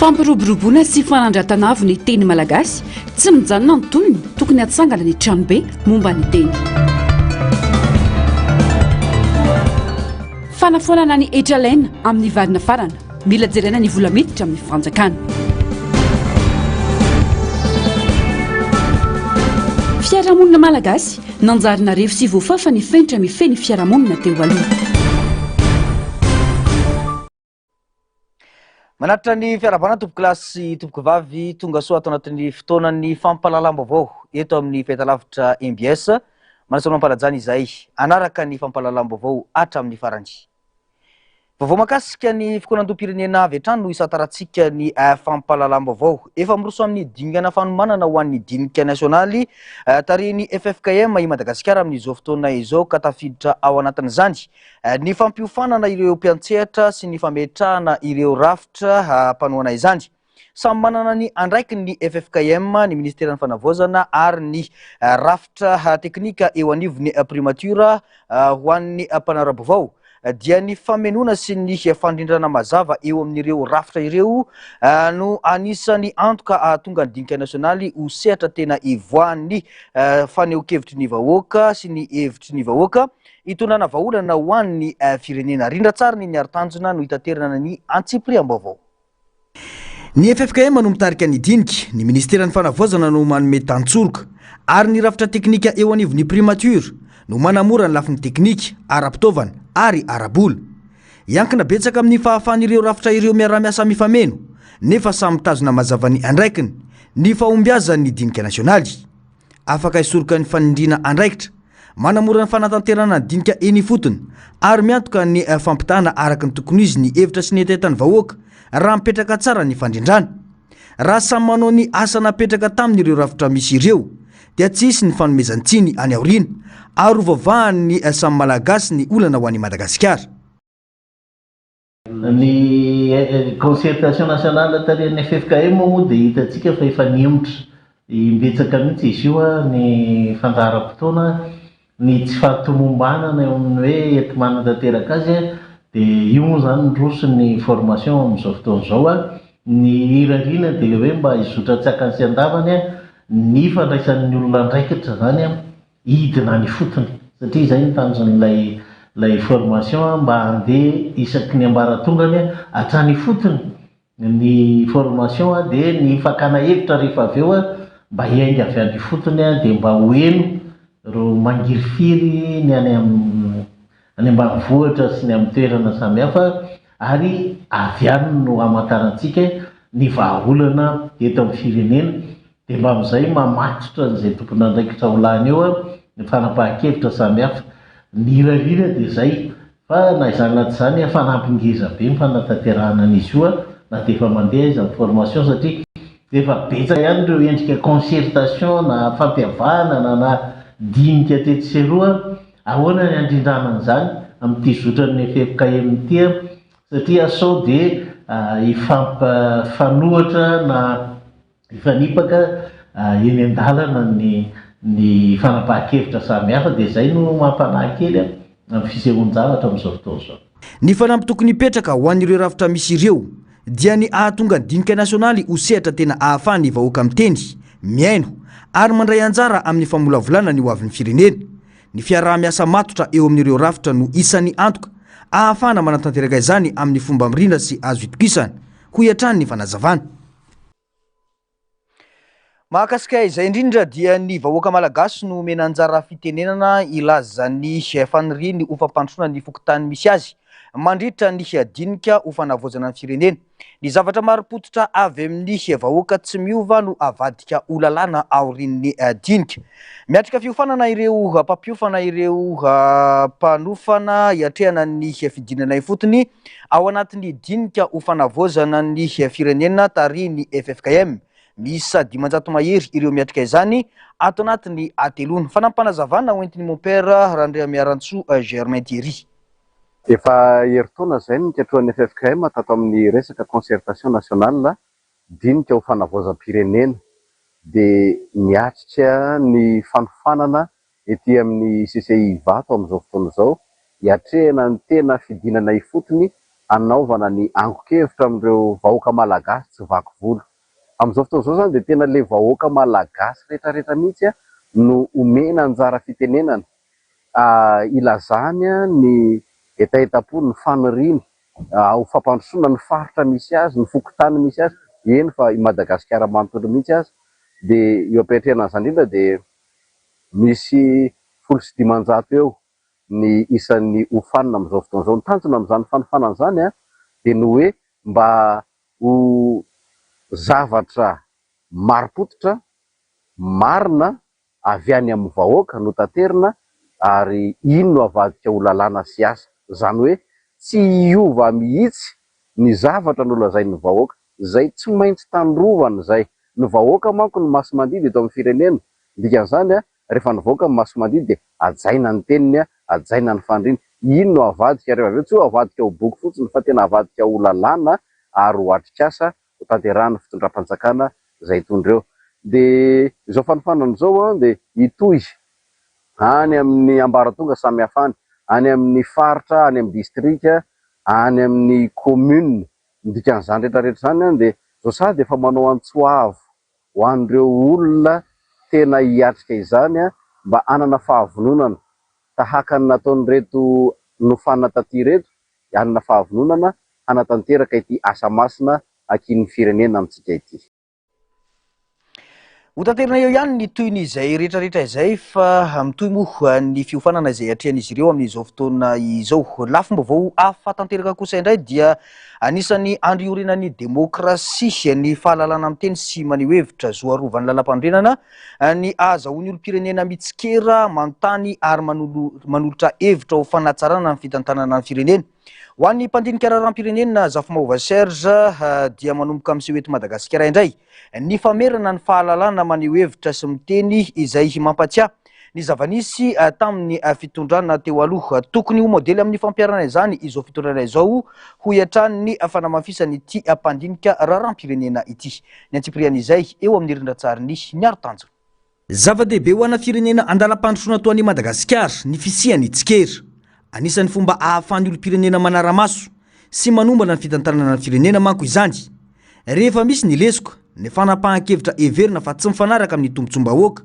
fampiroboroboana sy fanandratana avy ny teny malagasy tsy mijanona ny tonony tokony atsangana ny tranobe momba ny teny fanafonana ny etralaina amin'ny varina farana mila jerena ny vola miditra amin'ny fanjakana fiarahamonina malagasy nanjarina revo sy voafafa ny fenitra mifeny fiarahamonina teo aloha manatra ny fiarabana tompoko lasy tompoko vavy tonga soa ato anatin'ny fotoanan'ny fampalalam-baovao eto amin'ny fahitalavitra MBS manasolo mampalajana izay anaraka ny fampalalam-baovao hatramin'ny farany vaovao makasika ny fikonan-doam-pirenena avy hatrany no isataratsika ny fampalalam-baovao efa miroso amin'ny dingana fanomanana ho an'ny dinika nasionaly tariny FFKM i Madagasikara amin'izao fotoana izao ka tafiditra ao anatin'izany ny fampiofanana ireo mpiantsehatra sy ny fametrahana ireo rafitra mpanoana izany samy manana ny andraiky ny FFKM ny ministeran'ny fanavaozana ary ny rafitra teknika eo anivony primature ho an'ny mpanara-baovao dia ny famenona sy ny fandrindrana mazava eo amin'ireo rafitra ireo no anisany antoka tonga ny dinika nasionaly ho sehatra tena ivoan'ny faneho-kevitry ny vahoaka sy ny hevitry ny vahoaka itonana vaholana ho an'ny firenena rindra tsara ny niarin-tanjona no hitaterana ny antsipriam-baovao ny FFKM no mitarika ny dinika ny ministeran'ny fanavaozana no manome tantsoroka ary ny rafitra teknika eo anivony primature no manamora ny lafiny teknika ara-pitaovana ary arabola iankina betsaka amin'ny fahafan'ireo rafitra ireo miara-miasa mifameno nefa samy mitazona mazava ny andraikiny ny fahombiazan'ny dinika nasionaly afaka hisoroka ny fanindriana andraikitra manamora ny fanatanterana ny dinika eny fotony ary miantoka ny fampitana araka ny tokony izy ny hevitra sy ny etetany vahoaka raha mipetraka tsara ny fandrindrana raha samy manao ny asa napetraka tamin'ireo rafitra misy ireo dia tsisy ny fanomezantsiny any aoriana ary hovavahan'ny samy malagasy ny olana ho an'i Madagasikara ny concertation nationale tarin'ny FFKM moa dia hitantsika fa efa niomotra imbetsaka mihitsy izy io ny fandaharam-potoana ny tsy fahatomombanana eo amin'ny hoe ety manantanteraka azy dia io moa zany ndroso ny formation amin'izao fotoana izao ny irariana dia hoe mba hizotra tsakany sy andavany ny fandraisan'ny olona andraikitra zany hidina ny fotony satria zay ny tanjon'ilay formation mba handeha isaky ny ambaratongany hatrany fotony ny formation dia ny fakana hevitra rehefa avy eo mba hiainga avy any fotony dia mba hoeno ro mangirifiry ny any ambanivohitra sy ny amin'ny toerana samihafa ary avy any no hamantarantsika ny vahaolana eto amin'ny firenena dia mba amin'izay mamatotra n'izay tompony andraikitra ho lany eo ny fanapahan-kevitra samihafa ny irariana dia zay fa na izany naty izany fanampingeza be ny fanatanterahana an'izy io na dia efa mandeha izy amin'ny formation satria efa betsaka ihany ireo endrika concertation na fampihavahana na dinika tetseroa ahoana ny andrindrana an'izany amin'ity zotran'ny FFKM ity satria sao dia ifampifanohatra na ifanipaka eny an-dalana ny fanapahan-kevitra samihafa dia zay no mampanahy kely amin'ny fisehoan-javatra amin'izao fotoana izao ny fanampy tokony hipetraka ho an'ireo rafitra misy ireo dia ny ahatonga ny dinika nasionaly ho sehatra tena ahafahany vahoaka miteny miaino ary mandray anjara amin'ny famolavolana ny ho avin'ny firenena ny fiaraha-miasa matotra eo amin'ireo rafitra no isan'ny antoka ahafahana manatanteraka izany amin'ny fomba mirindra sy azo itokisana ho hiatrany ny fanazavana mahakasika izay indrindra dia ny vahoaka malagasy no mena anjara fitenenana ilazany faniriany ho fampandrosoana ny fokotany misy azy mandritra ny dinika ho fanavaozana ny firenena ny zavatra maropototra avy amin'ny vahoaka tsy miova no avadika olalàna aorian'ny dinika miatrika fiofanana ireo mpampiofana ireo mpanofana hiatrehana ny fidinana fotony ao anatin'ny dinika ho fanavaozana ny firenena tariny FFKM misy 500 mahery ireo miatrika izany ato anatin'ny atelona fanampanazavana hoentiny mon père Randria Miarantsoa Germain Thierry efa heritaona zay ny ketroan'ny FFKM tato amin'ny resaka concertation nationale dinika ho fanavaozam-pirenena dia niatrika ny fanofanana ety amin'ny CCI vato amin'izao fotoana izao hiatrehana ny tena fidinana ifotony anaovana ny ango-kevitra amin'ireo vahoaka malagasy tsy vaky volo. Amin'izao fotoana izao zany dia tena le vahoaka malagasy rehetrarehetra mihitsy no omena anjara fitenenana, ilazany ny etaeta-po, ny faniriany, ho fampandrosoana ny faritra misy azy, ny fokotany misy azy, eny fa i Madagasikara manontolo mihitsy azy. Dia eo ampiatrehana an'izany indrindra dia misy 100 eo ny isan'ny hofanina amin'izao fotoana izao. Ny tanjona amin'izany fanofanana izany dia ny hoe mba ho zavatra marim-pototra marina avy any amin'ny vahoaka no tanterina, ary iny no avadika ho lalàna sy asa. Izany hoe tsy hiova mihitsy ny zavatra nolazain'ny vahoaka, izay tsy maintsy tandrovana izay. Ny vahoaka manko ny maso-mandidy eto amin'ny firenena, dikan'izany rehefa nivoaka ny maso-mandidy dia ajaina ny teniny, ajaina ny fandriany. Iny no avadika, rehefa avy eo tsy ho avadika ho boky fotsiny fa tena avadika ho lalàna ary ho atrik'asa ho tanterahana fitondram-panjakana izay tondra eo. Dia izao fanofanana izao dia hitohy any amin'ny ambaratonga samy hafany, any amin'ny faritra, any amin'ny distrika, any amin'ny commune. Dikan'izany rehetrarehetra izany dia zao sady efa manao antsoavo ho an'ireo olona tena hiatrika izany mba hanana fahavononana tahaka ny nataon'ireto nofanana taty reto, hanana fahavononana hanatanteraka ity asa masina ankin'ny firenena amintsika ity. Ho tanterina eo ihany ny toyn'izay rehetrarehetra izay, fa mitohy moa ny fiofanana izay atrehan'izy ireo amin'izao fotoana izao. Lafim-baovao hafa tanteraka kosa indray dia anisan'ny andriorinan'ny demokrasia ny fahalalana amin'ny teny sy maneho hevitra zoarovan'ny lalam-pandrenana ny ahazahoan'ny olom-pirenena mitsikera, manontany ary manolotra hevitra ho fanatsarana ny fitantanana ny firenena. Ho an'ny mpandinika raharam-pirenena Zafimahova Serge dia manomboka amin'izay eto Madagasikara indray ny famerana ny fahalalana maneho hevitra sy miteny izay mampatsiahy ny zava-nisy tamin'ny fitondrana teo aloha. Tokony ho modely amin'ny fampiarana izany izao fitondrana izao ho iatran'ny fanamafisany ity mpandinika raharam-pirenena ity. Ny antsiprian'izay eo amin'ny rindran-tsariny ny aro-tanjona. Zava-dehibe ho ana firenena andalam-pandrosoana toa an'i Madagasikara ny fisiany tsikera. Anisan'ny fomba ahafahan'ny olom-pirenena manara-maso sy manombana ny fitantanana ny firenena manko izany. Rehefa misy ny lesoka, ny fanapahan-kevitra heverina fa tsy mifanaraka amin'ny tombotsom-bahoaka,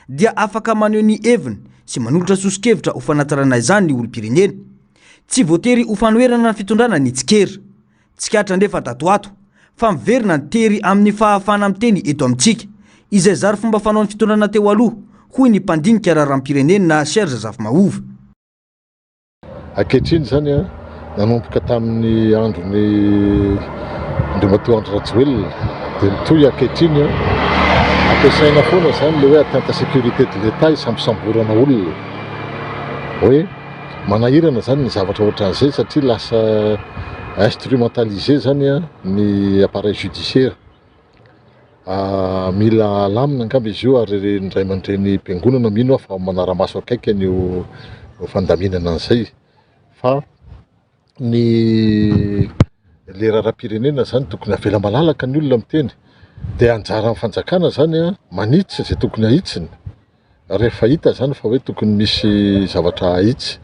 dia afaka maneho ny heviny sy manolotra soso-kevitra ho fanatsarana izany ny olom-pirenena. Tsy voatery ho fanoherana ny fitondrana ny tsikera. Tsikatra ndefa tatoato, fa miverina ny tery amin'ny fahafana miteny eto amintsika, izay zary fomba fanao ny fitondrana teo aloha, hoy ny mpandinika raharam-pirenena Serge Zafimahova. Ankehitriny zany nanomboka tamin'ny andron'ny Andriamatoa Andry Rajoelina dia mitohy ankehitriny ampiasaina foana zany le hoe atteinte sécurité de l'État isambosamborana olona, hoe manahirana zany ny zavatra ohatran'izay satria lasa instrumentalisé zany ny appareil judiciaire. Mila lamina angamba izy io ary indray aman-dreny mpiangonana mino fa manara-maso akaiky ny fandaminana an'izay. Fa le raharam-pirenena zany tokony avela malalaka ny olona miteny, dia anjaran'ny fanjakana zany manitsy izay tokony ahitsiny rehefa hita zany fa hoe tokony misy zavatra ahitsy.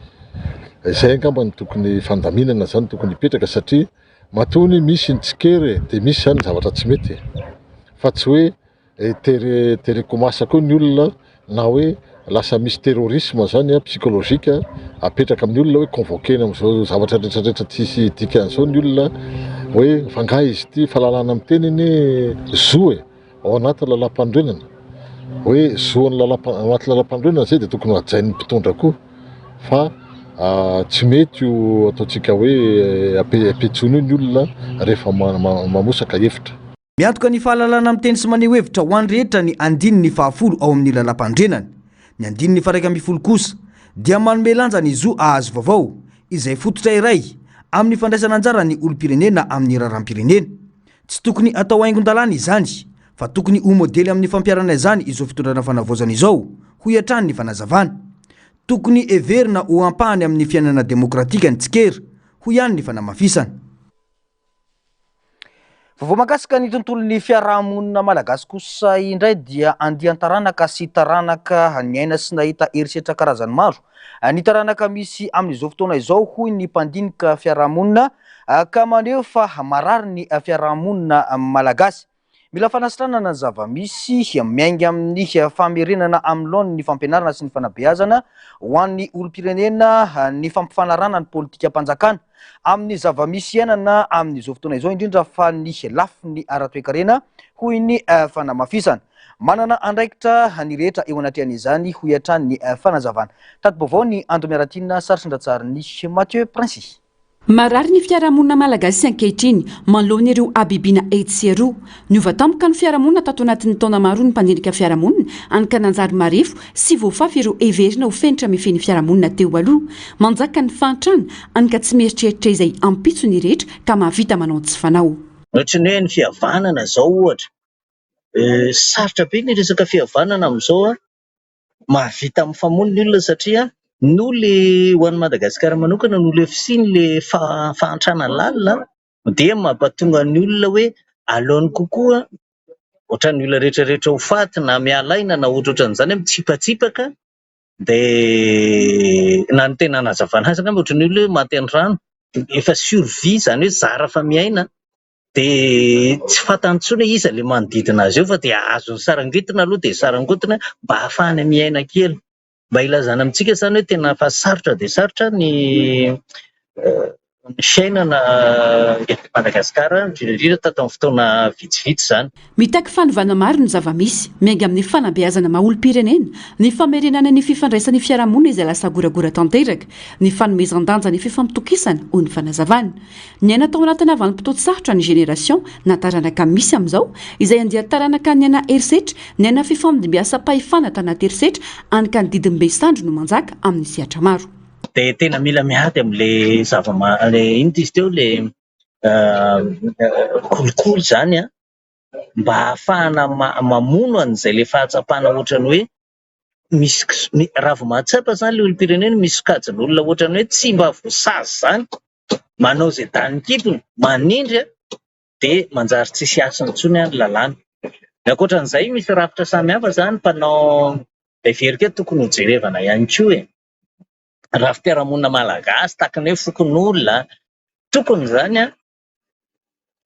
Izay angamba ny tokony fandaminana zany tokony hipetraka, satria matony misy ny tsikera dia misy zany zavatra tsy mety, fa tsy hoe terekomasa koa ny olona na hoe lasa misy terrorisme zany psychologique apetraka amin'ny olona hoe convoquena amin'izao zavatra rehetrarehetra tsisy dikan'izao ny olona hoe fangah izy ity fahalalana amin'ny teniny zoe ao anaty lalam-pandrenana, hoe zoany anaty lalam-pandrenana zay dia tokony hajain'ny mpitondra koa, fa tsy mety io ataontsika hoe apetsony ny olona rehefa mamosaka hevitra. Miantoka ny fahalalana amin'ny teny sy maneho hevitra ho an'ny rehetra ny andininy 10 ao amin'ny lalam-pandrenana. Ny andininy 110 kosa dia manome lanja ny zo ahazo vaovao izay fototra iray amin'ny fandraisana anjara ny olom-pirenena amin'ny raharam-pirenena. Tsy tokony atao haingon-dalàna izany, fa tokony ho modely amin'ny fampiarana izany izao fitondrana fanavaozana izao ho iatran'ny ny fanazavana. Tokony heverina ho ampahany amin'ny fiainana demokratika ny tsikera, ho ihany ny fanamafisana. Vao mahakasika ny tontolon'ny fiarahamonina malagasy kosa indray dia andian-taranaka sy taranaka ny aina sy nahita herisetra karazany maro. Ny taranaka misy amin'izao fotoana izao hoy ny mpandinika fiarahamonina ka maneho fa marary ny fiarahamonina malagasy. Mila fanasitranana ny zava-misy miainga amin'ny famerenana amin'loany ny fampianarana sy ny fanabeazana ho an'ny olom-pirenena ny fampifanarana ny politika mpanjakana amin'ny zava-misy iainana amin'izao fotoana izao indrindra fa ny lafiny ara-toekarena hoy ny fanamafisana. Manana andraikitra ny rehetra eo anatin'izany hoy hatrany ny fanazavana. Tato-baovao ny Ando Miaratina, Sarin-Dratsarin'ny Mathieu Princy. Marary ny fiarahamonina malagasy ankehitriny manoloana ireo abibiana etseroa. Niova tampoka ny fiarahamonina tato anatin'ny taona maro ny mpandinika fiarahamonina anika nanjary marefo sy voafafy ireo everina ho fenitra mifeny fiarahamonina teo aloha. Manjaka ny fantrana anika tsy mieritreritra izay ampitso ny rehetra ka mahavita manao tsy fanao. Ohatra ny hoe ny fihavanana zao ohatra. Sarotra be ny resaka fihavanana amin'izao mahavita mifamono ny olona satria no le ho an'ny Madagasikara manokana no le fisiany le fahantrana lalina dia mampatonga ny olona hoe aleony kokoa ohatra ny olona rehetrarehetra ho faty na mialaina na ohatrohatran'izany mitsipatsipaka dia na ny tena nazavana azy angamba ohatra ny olona hoe maty an-drano efa survie zany hoe zara fa miaina dia tsy fantantsony hoe iza le manodidina azy eo fa dia azo sarangitina aloha dia sarangotina mba hahafahany miaina kely. Mba ilazana amintsika zany hoe tena fa sarotra dia sarotra ny fiainana eto Madagasikara indrindra tato amin'ny fotoana vitsivitsy zany. Mitaky fanovana maro ny zava-misy miainga amin'ny fanabeazana maha-olom-pirenena, ny famerenana ny fifandraisan'ny fiarahamonina izay lasa goragora tanteraka, ny fanomezan-danja ny fifampitokisana ho ny fanazavana. Ny aina tao anatina vanim-potoa sarotra ny génération na taranaka misy amin'izao izay andia taranaka ny aina herisetra, ny aina fifamidimbiasa pahefana tanaty herisetra anika ny didimbe sandro no manjaka amin'ny sehatra maro. Dia tena mila miady amin'le ino izy teo le kolikoly zany mba ahafahana mamono an'izay le fahatsapana ohatrany hoe misy raha vao mahatsapa zany le olom-pirenena misy kajin'olona ohatrany hoe tsy mba voasazy zany manao izay danikipony manindry dia manjary tsisy asany intsony ny lalàna. Ankoatran'izay misy rafitra samihafa zany mpanao everika tokony ho jerevana ihany koa raha fiarahamonina malagasy tahaka ny hoe fokon'olona tokony zany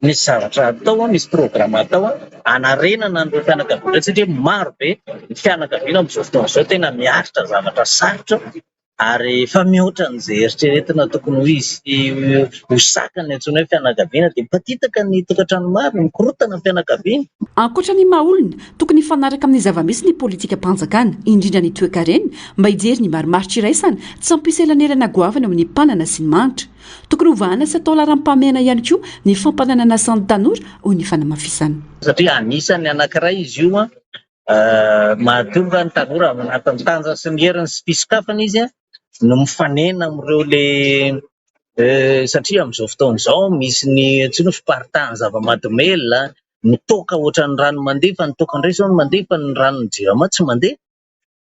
misy zavatra atao misy programa atao anarenana ny fianakaviana satria maro be ny fianakaviana amin'izao fotoana izao tena miaritra zavatra sarotra ary efa mihoatra an'izay eritreretina tokony ho izy ho zakany antsoina hoe fianakaviana dia mpatitaka ny tokantrano maro mikorotana ny fianakaviana. Ankoatra ny maha-olona tokony hifanaraka amin'ny zava-misy ny politika mpanjakana indrindra ny toe-karena mba hijery ny marimaritra iraisana tsy hampisy elanerana goavana amin'ny mpanana sy ny manitra. Tokony hovahana sy atao laharam-pahamehana ihany koa ny fampananana asan'ny tanora ho ny fanamafisana. Satria anisany anankiray izy io mahatonga ny tanora anatin'ny tanjany sy ny heriny sy mpisokafana izy no mifanena amin'ireo le satria amin'izao fotoana izao misy ny tsy no fiparitahany zava-mahadomelina mitoka ohatra ny rano mandeha fa nitoka indray izao no mandeha fa ny rano ny jirama tsy mandeha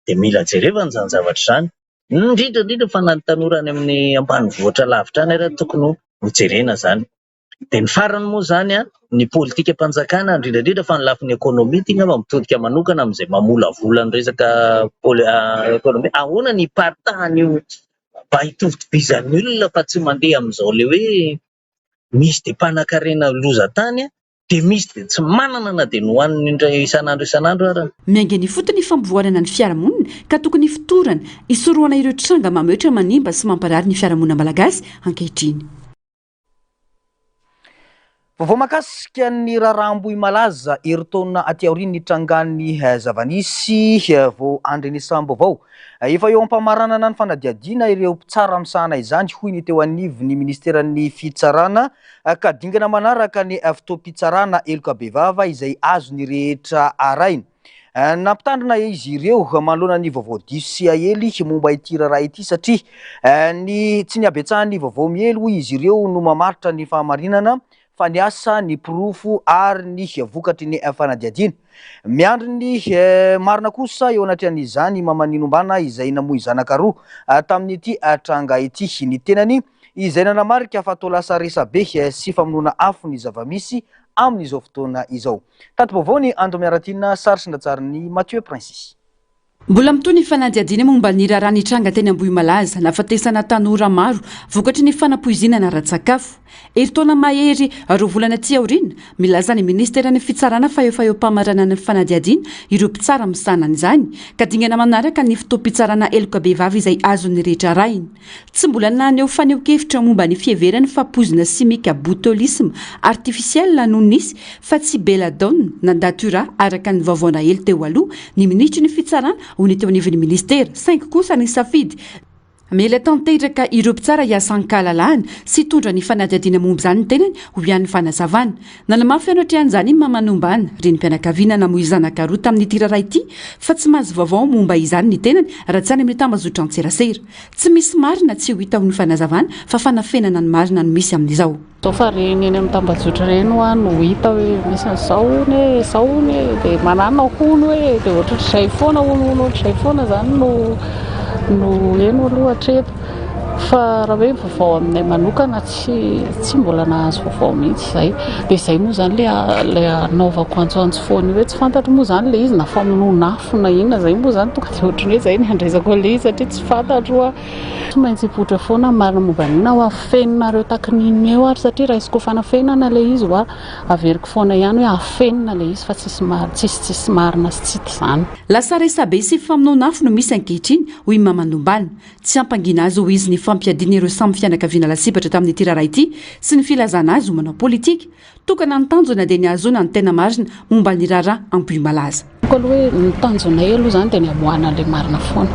dia mila jerevana zany zavatra zany. Indrindra fa na ny tanora any amin'ny ambanivohitra lavitra any ary tokony ho jerena zany. Dia ny farany moa zany ny politika mpanjakana indrindra fa ny lafiny ekônomia tia ngamba mitodika manokana amin'izay mamolavola ny resaka ekônomia. Ahoana ny paritahany io mba hitovizan'ny olona fa tsy mandeha amin'izao le hoe misy dia mpanan-karena loza-tany dia misy dia tsy manana na dia nohaniny indray isan'andro ary. Miainga ny fotony fampivoarana ny fiarahamonina ka tokony fitorana isoroana ireo tranga mametra manimba sy mamparary ny fiarahamonina malagasy ankehitriny. Vao mahakasika ny raharambohy malaza eritaona aty aorian'ny trangan'ny zava-nisy vao andrenesam-baovao efa eo ampamaranana ny fanadiadiana ireo mpitsara misahana izany hoy ny teo anivon'ny ministeran'ny fitsarana ka dingana manaraka ny fotoam-pitsarana elokabevava izay azo ny rehetra araina. Nampitandrina izy ireo manoloana ny vaovao diso sy ahely momba ity raharaha ity satria tsy niabetsahany vaovao miely hoy izy ireo no mamaritra ny fahamarinana faniasa ny pirofo ary ny vokatry ny fanadiadiana. Miandry ny marina kosa eo anatin'izany mamaninombana izay namoy zanaka roa tamin'ity tranga ity. Ny tenany izay nanamarika fa atao lasa resabe sy famonoana afo ny zava-misy amin'izao fotoana izao. Tato vaovao ny Ando Miaratina, sary sy ndatsariny Mathieu Princes. Mbola mitoy ny fanadihadiana momba ny raharaha nitranga teny Ambohimalaza nafatesana tanora maro vokatry ny fanapoizinana ara-tsakafo. Eritaona mahery roa volana aty aoriana milaza ny ministera ny fitsarana fa eo mpamarana ny fanadihadiana ireo mpitsara misanana izany ka dingana manaraka ny fotoam-pitsarana eloka be vavy izay azony rehetra rainy. Tsy mbola naneo faneo-kevitra momba ny fieverany fampozina simika botulisme artificiel no nisy fa tsy belladone na natura araka ny vaovaona elo teo aloha ny ministry ny fitsarana hony teo anivon'ny ministera 5 kosa ny safidy mila tanteraka ireo mpitsara hiasan-kahalalahana sy tondra ny fanadihadiana momba izany ny tenany ho ihan'ny fanazavana. Nanamafy anatrehan'izany mamanombana reny mpianakaviana namoy zanaka roa tamin'ity raharaha ity fa tsy mahazo vaovao momba izany ny tenany raha tsy any amin'ny tambazotra an-tserasera. Tsy misy marina tsy ho hita ho ny fanazavana fa fanafenana ny marina no misy amin'izao. Zao fa reny eny amin'ny tambazotra reny hoa no hita hoe misy izao ny dia manana hono hoe dia ohatr'izay foana hono ohatr'izay foana izany no eno aloha hatreto fa raha hoe vaovao aminay manokana tsy mbola nahazo vaovao mihitsy izay dia izay moa izany le anaovako antsoantso foana hoe tsy fantatro moa izany le izy na famonoana afo na inona izay moa izany tonga dia ohatrany hoe izay ny andraisako le izy satria tsy fantatro a tsy maintsy hipoitra foana marina momba anina ho afenonareo takin'iny eo ary satria raha izy koa fanafenana le izy ho averiko foana ihany hoe afenina le izy fa tsisy marina sy tsy izany. Lasa resabe sy famonoana afo no misy ankehitriny hoy mamanombana tsy ampangina azy ho izy ny fampiadiana ireo samy fianakaviana lasipatra tamin'ity raharaha ity sy ny filazana azy ho manao politika tokana ny tanjona dia ny azona ny tena marina momba ny raharaha Ambohimalaza. Aloha hoe ny tanjonay aloha izany dia ny amoahana le marina foana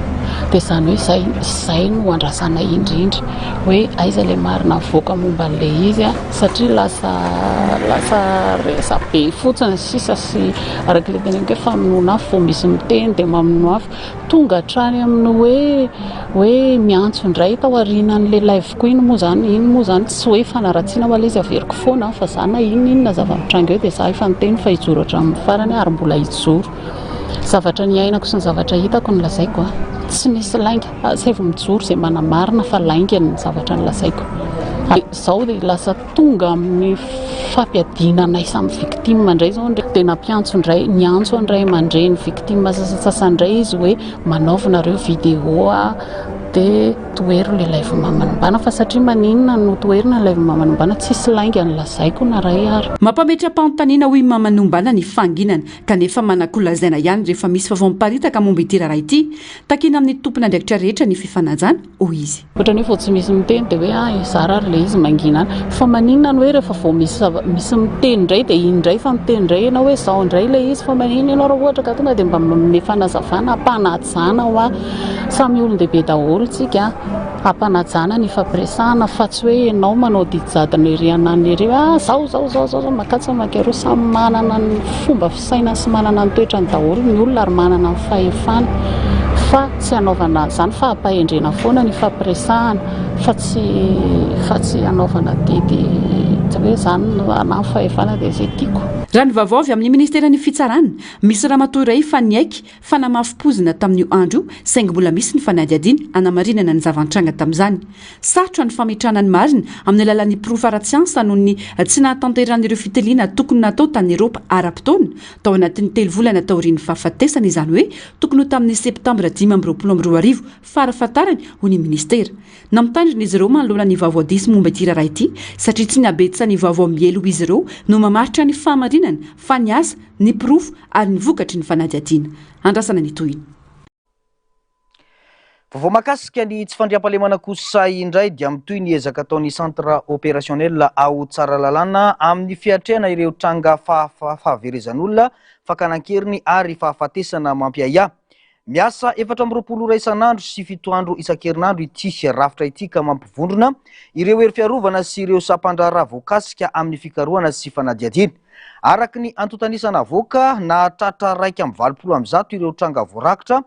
dia izany hoe izay no andrasana indrindra hoe aiza le marina avoaka momba le izy satria lasa resabe fotsiny sisa sy araka le teneniko hoe famonoana afo vao misy miteny dia mamono afo tonga hatrany amin'ny hoe miantso indray tao aorianan'le live-ko iny moa izany tsy hoe fanaratsiana ho ala izy averiko foana fa zana inona zava-mitranga eo dia za efa niteny fa hijoro hatramin'ny farany ary mbola hijoro. Zavatra ny ainako sy ny zavatra hitako ny lazaiko tsy misy lainga tsy evo mijoro izay manamarina fa lainga ny zavatra ny lazaiko. Izao dia lasa tonga amin'ny fampiadiana nay samy victime indray zao dia nampiantso indray niantso indray aman-dreny victime sasandray izy hoe manaovanareo vidéo dia toero le live mamanombana fa satria maninona no toerina live mamanombana tsisy lainga ny lazaiko na ray ary. Mampametra-panontaniana hoy mamanombana ny fanginana kanefa manakolazaina ihany rehefa misy vaovao miparitaka momba ity raharaha ity takina amin'ny tompona andraikitra rehetra ny fifanajana hoy izy. Ohatrany hoe vao tsy misy miteny dia hoe izara ary le izy mangina fa maninona no hoe rehefa vao misy miteny indray dia indray fa miteny indray ianao hoe izao indray le izy fa maninona ianao raha ohatra ka tonga dia mba mifanazavana ampanajana ho samy olon-dehibe daholo tsika ampanajana ny fampiresahana fa tsy hoe ianao manao didijadona ery anany ery zao makatsa mankero samy manana ny fomba fisaina sy manana ny toetrany daholo ny olona ary manana ny fahefana fa tsy anaovana izany fa hampahendrena foana ny fampiresahana fa tsy anaovana didy tsy hoe izany ana fahefana dia izay tiako. Raha ny vaovao avy amin'ny ministera ny fitsarana misy ramatoa iray fa niaiky fa namafy-pozina tamin'io andro io saingy mbola misy ny fanadihadiana anamarinana ny zava-nitranga tamin'izany. Sarotra ny fametrahana ny marina amin'ny alalan'ny proof ara-tsiansa noho ny tsy nahatanteran'ireo fitiliana tokony natao tany Eropa ara-potoana tao anatin'ny 3 volana taorian'ny fahafatesana izany hoe tokony ho tamin'ny septambra 2022 farafatarany ho ny ministera. Namitandrina izy ireo manoloana ny vaovao disy momba ity raharaha ity satria tsy niabetsa ny vaovao mielo izy ireo no mamaritra ny fahamarinana fa ny asa ny proof ary ny vokatry ny fanadihadiana. Andrasana ny tohiny. Vaovao mahakasika ny tsy fandriam-pahalemana kosa indray dia mitoy ny ezaka ataon'ny centre opérationnel ao Tsaralalàna amin'ny fiatrehana ireo tranga fahaverezan'olona fakanan-keriny ary fahafatesana mampiaya. Miasa 420 ora isan'andro sy 7 andro isan-kerinandro ity rafitra ity ka mampivondrona ireo hery fiarovana sy ireo sampandraharaha voakasika amin'ny fikarohana sy fanadihadiana. Araky ny antotanisana avoaka na tratra 1,20 ireo tranga voarakitra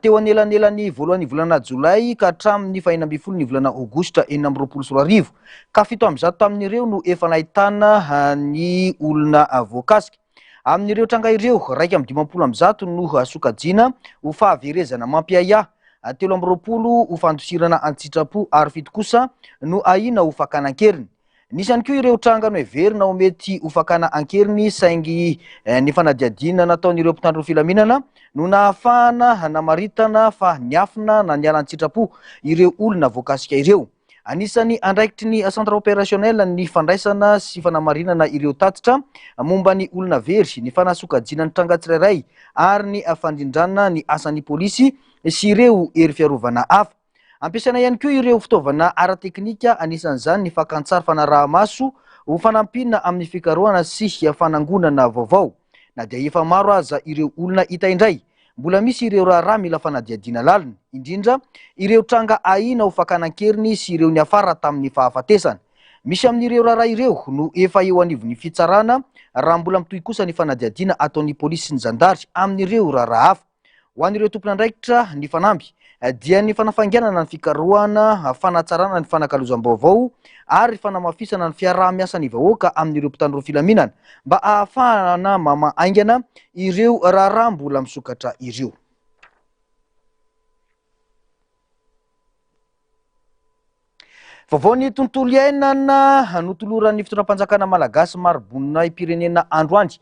teo anelanelan'ny voalohan'ny volana Jolay ka hatramin'ny 2 volana Aogositra 2024 ka 7% tamin'ireo no efa nahitana ny olona voakasika. Amin'ireo tranga ireo 1,20 no sokajiana ho fahaverezana mampiaya 3 ho fandosirana antsitrapo ary fito kosa no ahina ho fakana ankeriny. Nisany koa ireo trangano heverina ho mety ho fakana ankeriny saingy ny fanadiadina nataon'ireo mpitandro filaminana no nahafahana namaritana fa niafina na niala antsitrapo ireo olona voakasika ireo. Anisany andraikitry ny centre opérationnel ny fandraisana sy fanamarinana ireo tatitra momba ny olona very, ny fanasokajina ny tranga tsirairay ary ny fandrindrana ny asan'ny polisy sy ireo hery fiarovana hafa. Ampiasaina ihany koa ireo fitaovana ara-teknika, anisan'izany ny fakantsary fanaraha-maso ho fanampina amin'ny fikarohana sy fanangonana vaovao. Na dia efa maro aza ireo olona hita indray, mbola misy ireo raharaha mila fanadiadiana lalina, indrindra ireo tranga ahina ho fakana-keriny sy ireo ny afara tamin'ny fahafatesana. Misy amin'ireo raharaha ireo no efa eo anivon'ny fitsarana raha mbola mitohy kosa ny fanadiadiana ataon'ny polisy sy ny zandary amin'ireo raharaha hafa. Ho an'ireo tompon'andraikitra ny fanamby dia ny fanafanganana ny fikarohana, fanatsarana ny fanakalozam-baovao ary fanamafisana ny fiaraha-miasan'ny vahoaka amin'ireo mpitandro filaminana mba ahafahana mamahaingana ireo raharaha mbola misokatra ireo. Vaovao ny tontolo iainana notoloran'ny fitondram-panjakana malagasy marobonina pirenena androany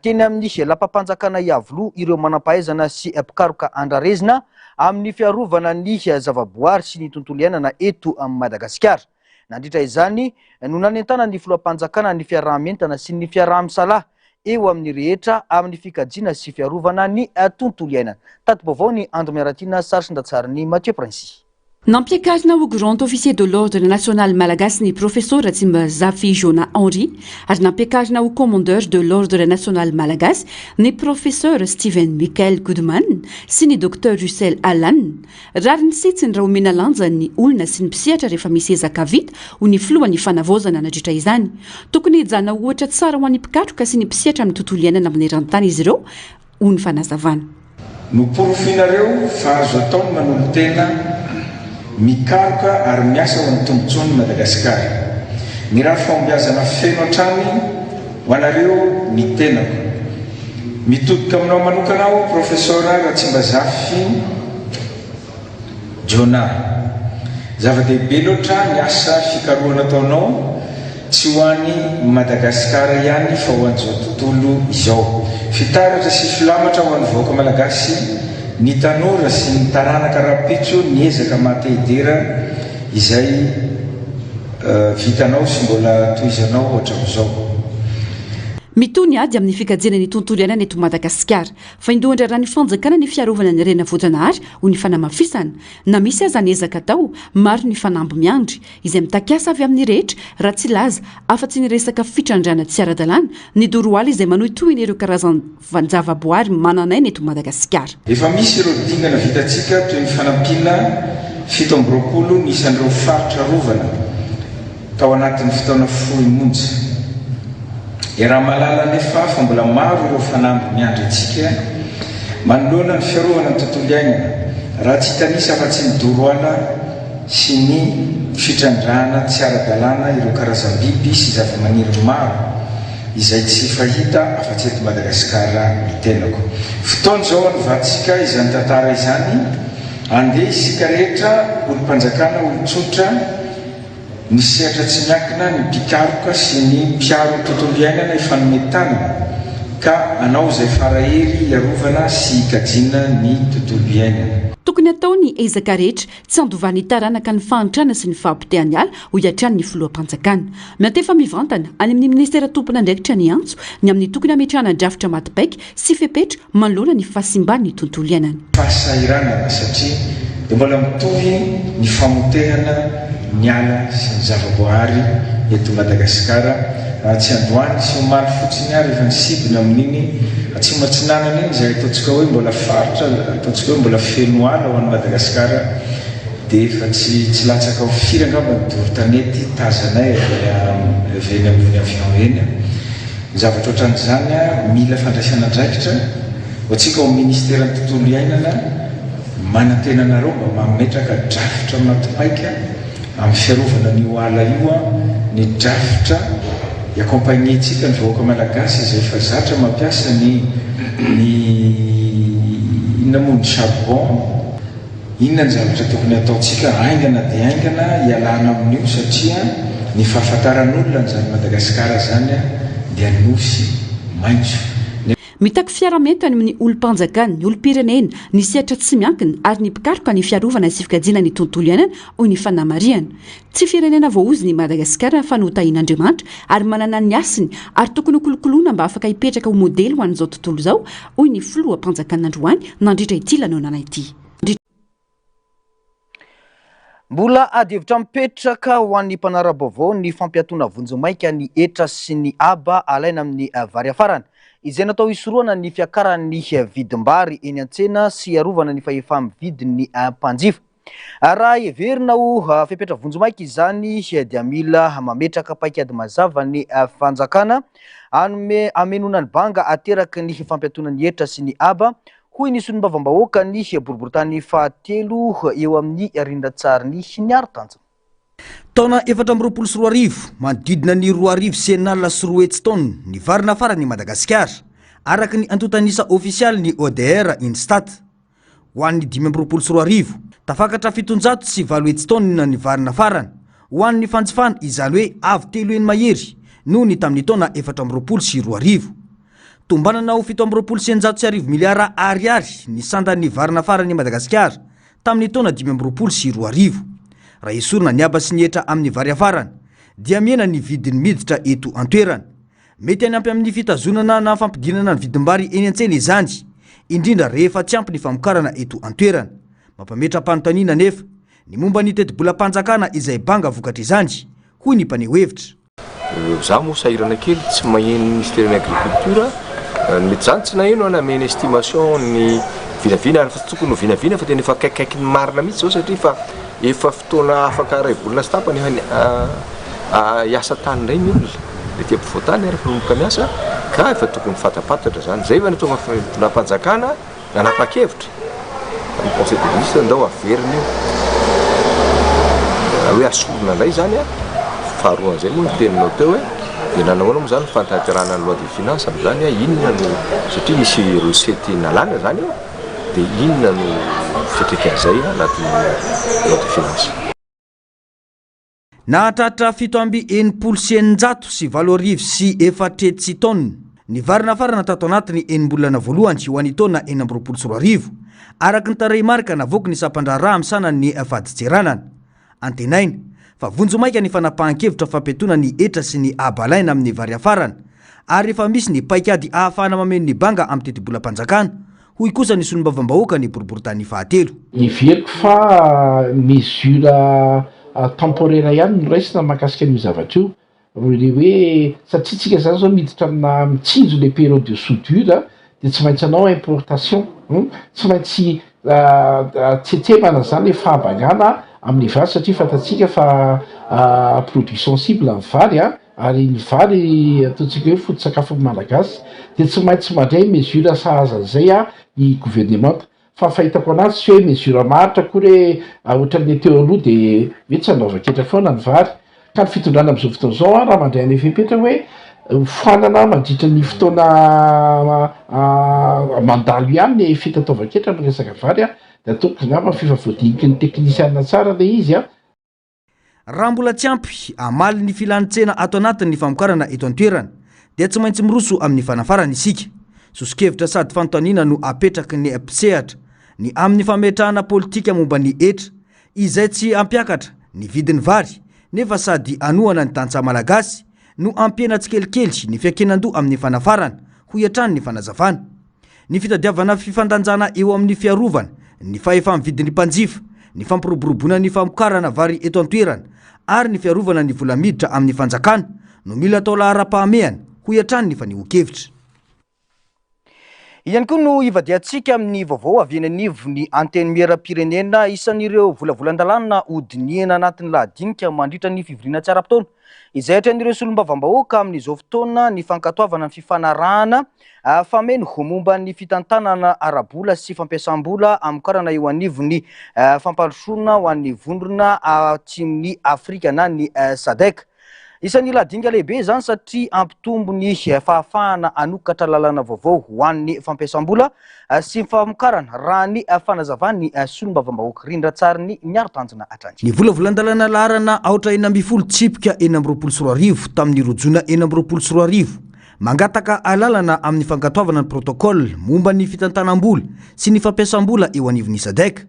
teny amin'ny lapam-panjakana Iavoloha ireo manampahaizana sy mpikaroka andrarezina amin'ny fiarovana ny zavaboary sy ny tontolo iainana eto amin'ny Madagasikara. Nandritra izany no nanentana ny filoham-panjakana ny fiaraha-mentana sy ny fiaraha-misalaha eo amin'ny rehetra amin'ny fikajiana sy fiarovana ny tontolo iainana. Tato-baovao ny Andro Miaratina, sary sy ndatsariny Mathieu Princy. Nampiakarina ho grand officier de l'ordre national malagasy ny professeur Tsimbazafi Jona Henri ary nampiakarina ho commandeur de l'ordre national malagasy ny professeur Steven Michael Goodman sy ny docteur Russell Allan. Rary ny sitsiny raha omena lanja ny olona sy ny mpisehatra rehefa misy ezaka vita ho ny filohan'ny fanavozana nandritra izany. Tokony hijana ohatra tsara ho an'ny mpikatroka sy ny mpisehatra amin'ny tontolo iainana amin'ny eran-tany izy ireo ho ny fanazavana. Noporofinareo fa azo ataony manolo tena mikaroka ary miasa ho amin'ny tombontsoan'ny Madagasikara. Ny raha fombiazana feno hatrany ho anareo mitenako. Mitodika aminao manokana aho professeur Ratsimbazafi Jona. Zava-dehibe loatra ny asa fikarohana ataonao tsy ho an'ny Madagasikara ihany fa ho an'izao tontolo izao. Fitaratra sy filamatra ho an'ny vahoaka malagasy, ny tanora sy ny taranaka rapitso ny ezaka matehidera izay vitanao sy mbola tohizanao ohatra amin'izao. Mitony ady amin'ny fikajena ny tontolo iainana eto Madagasikara fa indohandra raha ny fanjakana ny fiarovana ny rena voajanahary ho ny fanamafisana na misy aza ny ezaka tao maro ny fanamby miandry izay mitakasa avy amin'ny rehetra raha tsy laza afa-tsy ny resaka fitrandrana tsy ara-dalàna ny doroaly izay manohy tohiny ireo karazany zavaboary mananaina eto Madagasikara. Efa misy ireo dingana vitantsika toy ny fanampiana 7 ny isan'ireo faritra rovana tao anatin'ny fotoana fohy monja. Raha malala nefa fa mbola maro ireo fanamby miandry antsika manoloana ny fiarovana ny tontolo iainana raha tsy hitanisa afa-tsy ny doroala sy ny fitrandrana tsy ara-dalàna ireo karazam-biby sy zava-maniry maro izay tsy fahita afa-tsy eto Madagasikara ny tenako. Fotoana izao anovatsika izany tantara izany andeha isika rehetra olo-mpanjakana olo-tsotra ny sehatra tsy miankina ny mpikaroka sy ny mpiaro tontolo iainana ifanometana ka anao izay farahery iarovana sy hikajiana ny tontolo iainana. Tokony atao ny ezaka rehetra tsy andovan'ny taranaka ny fahantrana sy ny fahampitehany ala ho hiatrany ny filoham-panjakana. Miantefa mivantana any amin'ny ministera tompona andraikitra ny antso ny amin'ny tokony hametrahana drafitra matipaika sy fepetra manoloana ny fahasimban'ny tontolo iainana. Fahasahiranana satria dia mbola mitovy ny famotehana ny ala sy ny zavaboary eto Madagasikara tsy androany sy omaly fotsiny ary efa nisibina amin'iny tsy matsinanana iny izay ataontsika hoe mbola faritra ataontsika hoe mbola feno ala ho an'ny Madagasikara dia efa tsy latsaka ho firy angamba ny doro-tanety tazanay avy eny ambony avion eny. Ny zavatra ohatran'izany mila fandraisana andraikitra ho antsika ao ministera ny tontolo iainana manantenanareo mba mametraka drafitra matipaika amin'ny fiarovana ny oala io ny drafitra iakompagniantsika ny vahoaka malagasy izay efa zatra mampiasa ny namono charbon inona ny zavatra tokony ataontsika aingana dia aingana ialana amin'io satria ny fahafantaran'olona nyzany Madagasikara zany a dia nosy maintso. Mitaky fiarametany amin'ny olom-panjakana ny olom-pirenena ny sehatra tsy miankina ary ny mpikaroka ny fiarovana sy fikajiana ny tontolo iainana hoy ny fanamariana. Tsy firenena voaozy ny Madagasikara fa notahin'Andriamanitra ary manana ny asiny ary tokony kolokoloana mba afaka hipetraka ho modely ho an'izao tontolo izao hoy ny filoham-panjakana Androany nandritra ity lanonana ity. Mbola adihevitra mipetraka ho an'ny mpanara-baovao ny fampiatoana vonjomaika ny etra sy ny aba alaina amin'ny vary afarana izay natao hisoroana ny fiakaran'ny vidim-bary eny an-tsena sy arovana ny fahefa mividin'ny mpanjifa. Raha heverina ho fipetra vonjomaika izany dia mila mametraka paikady mazava ny fanjakana amenona ny banga ateraky ny fampiatoana ny etra sy ny aba hoy ny solombavam-bahoaka ny boriboritany fahatelo eo amin'ny rindran-tsariny ny aro-tanjona. Taona 2024 manodidina ny 2,4 sy 3 hetsy taona ny varina farany Madagasikara araky ny antotanisa ofisialy ny ODR Instat. Ho an'ny 2024 tafakatra 700 sy 8 hetsy taona ny varina farany. Ho an'ny fanjifana izany hoe avy telo eny mahery noho ny tamin'ny taona 2024 sy 2020. Tombanana ho 7,900 miliara ariary ny sandan'ny varina farany Madagasikara tamin'ny taona 2024 sy 2020. Raha esorina ny aba sy ny etra amin'ny vary afarana dia miena ny vidiny miditra eto an-toerana. Mety hanampy amin'ny fitazonana na fampidinana ny vidim-bary eny an-tsena izany, indrindra rehefa tsy ampy ny famokarana eto an-toerana. Mampametra-panontaniana nefa ny momba ny teti-bola-panjakana izay banga vokatra izany hoy ny mpaneho hevitra. Zaho moa sahirana kely tsy maheno ministère de l'agriculture mety zany tsy naheno namena estimation ny vinavina fa tokony vinavina fa tena efa akaikaiky ny marina mihitsy zao satria fa efa fotoana afaka ray-bolana sy tapany hiasa tany indray ny olona dia tia mpivoatany rehefa nomboka miasa ka efa tokony fatapatatra zany zay va nytonga fitonam-panjakana nanapa-kevitra amin'ny conseil de ministre ndao averina io hoe asorona indray zany a faharoan'izay moa ny teninao teo hoe dia nanahoana moa zany fantaterana ny loi de finance amin'izany inona no satria misy recette nalàna zany io dia inona no fiatraik'izay anatin'ny loi de finance. Nahatratra 7,900 sy 8,000 sy 400 taona ny varina farana tato anatiny enim-bolana voalohany ho an'ny taona 2024 araky ny tarehy marika navoaka ny sampandraraha amin'ny sanany fadijeranana. Antenaina fa vonjomaika ny fanapahan-kevitra fampiatoana ny etra sy ny abalaina amin'ny vary afarana ary efa misy ny paikady ahafahana mameno ny banga amin'ny teti-bola-panjakana hoy kosa ny solombavam-bahoaka ny boriboritany fahatelo. Iveriko fa mesura temporaire ihany no raisina mahakasika an'io zavatra io hoe satria tsika zany zao miditra amina mitsinjo le période de soudure dia tsy maintsy anao importation tsy maintsy tsetsemana zany le fahabangana amin'ny vary satria fatatsika fa produit sensible amin'ny vary ary ny vary ataontsika hoe foto-tsakafo malagasy dia tsy maintsy mandray mesura sahazan'izay ny gouvernement fa fahitako anazy tsy hoe mesura maritra koa hoe ohatran'ny teo aloha dia hoe tsy anaova-ketra foana ny vary ka ny fitondrana amin'izao fotoana izao raha mandray any efepetra hoe foanana mandritra ny fotoana mandalo ihany ny fitataova-ketra amin'ny resaka vary dia ataoko ngamba fifavoadiniky ny teknisiana tsara le izy raha mbola tsy ampy amaly ny filantsena ato anatin'ny famokarana eto an-toerana dia tsy maintsy miroso amin'ny fanafarana isika. Sosikevitra sady fanontaniana no apetraky ny mpisehatra ny amin'ny fametrahana politika momba ny etra izay tsy ampiakatra ny vidiny vary nefa sady anohana ny tantsaha malagasy no ampiena tsikelikely ny fiakenan-doha amin'ny fanafarana ho iatrany ny fanazavana. Ny fitadiavana fifandanjana eo amin'ny fiarovana ny fahefa mividin'ny mpanjifa ny fampiroboroboana ny famokarana vary eto an-toerana ary ny fiarovana ny vola miditra amin'ny fanjakana no mila atao lahara-pahamehana ho iatrany ny fanehoan-kevitra. Ihany koa no ivadiantsika amin'ny vaovao avy eny anivon'ny anteny miera-pirenena isan'ireo volavolan-dalàna hodiniana anatin'ny lahadinika mandritra ny fivoriana tsy ara-potoana izay hatran'ireo solombavam-bahoaka amin'izao fotoana ny fankatoavana ny fifanarahana fameno momba ny fitantanana arabola sy fampiasam-bola amokarana eo anivon'ny fampandrosoana ho an'ny vondrona atsim'ny Afrika na ny SADC. Isan'ny ladinga lehibe zany satria ampitombo ny fahafahana anokatra lalana vaovao ho an'ny fampiasam-bola sy famokarana raha ny fanazavany solombavambahoaka rindra tsara ny niaro-tanjona atranty. Ny volavolan-dalana laharana aotra 4 tsipika 4 tamin'ny rojona 4 mangataka alalana amin'ny fankatoavana ny protokôly momba ny fitantanam-bola sy ny fampiasam-bola eo anivon'ny SADC.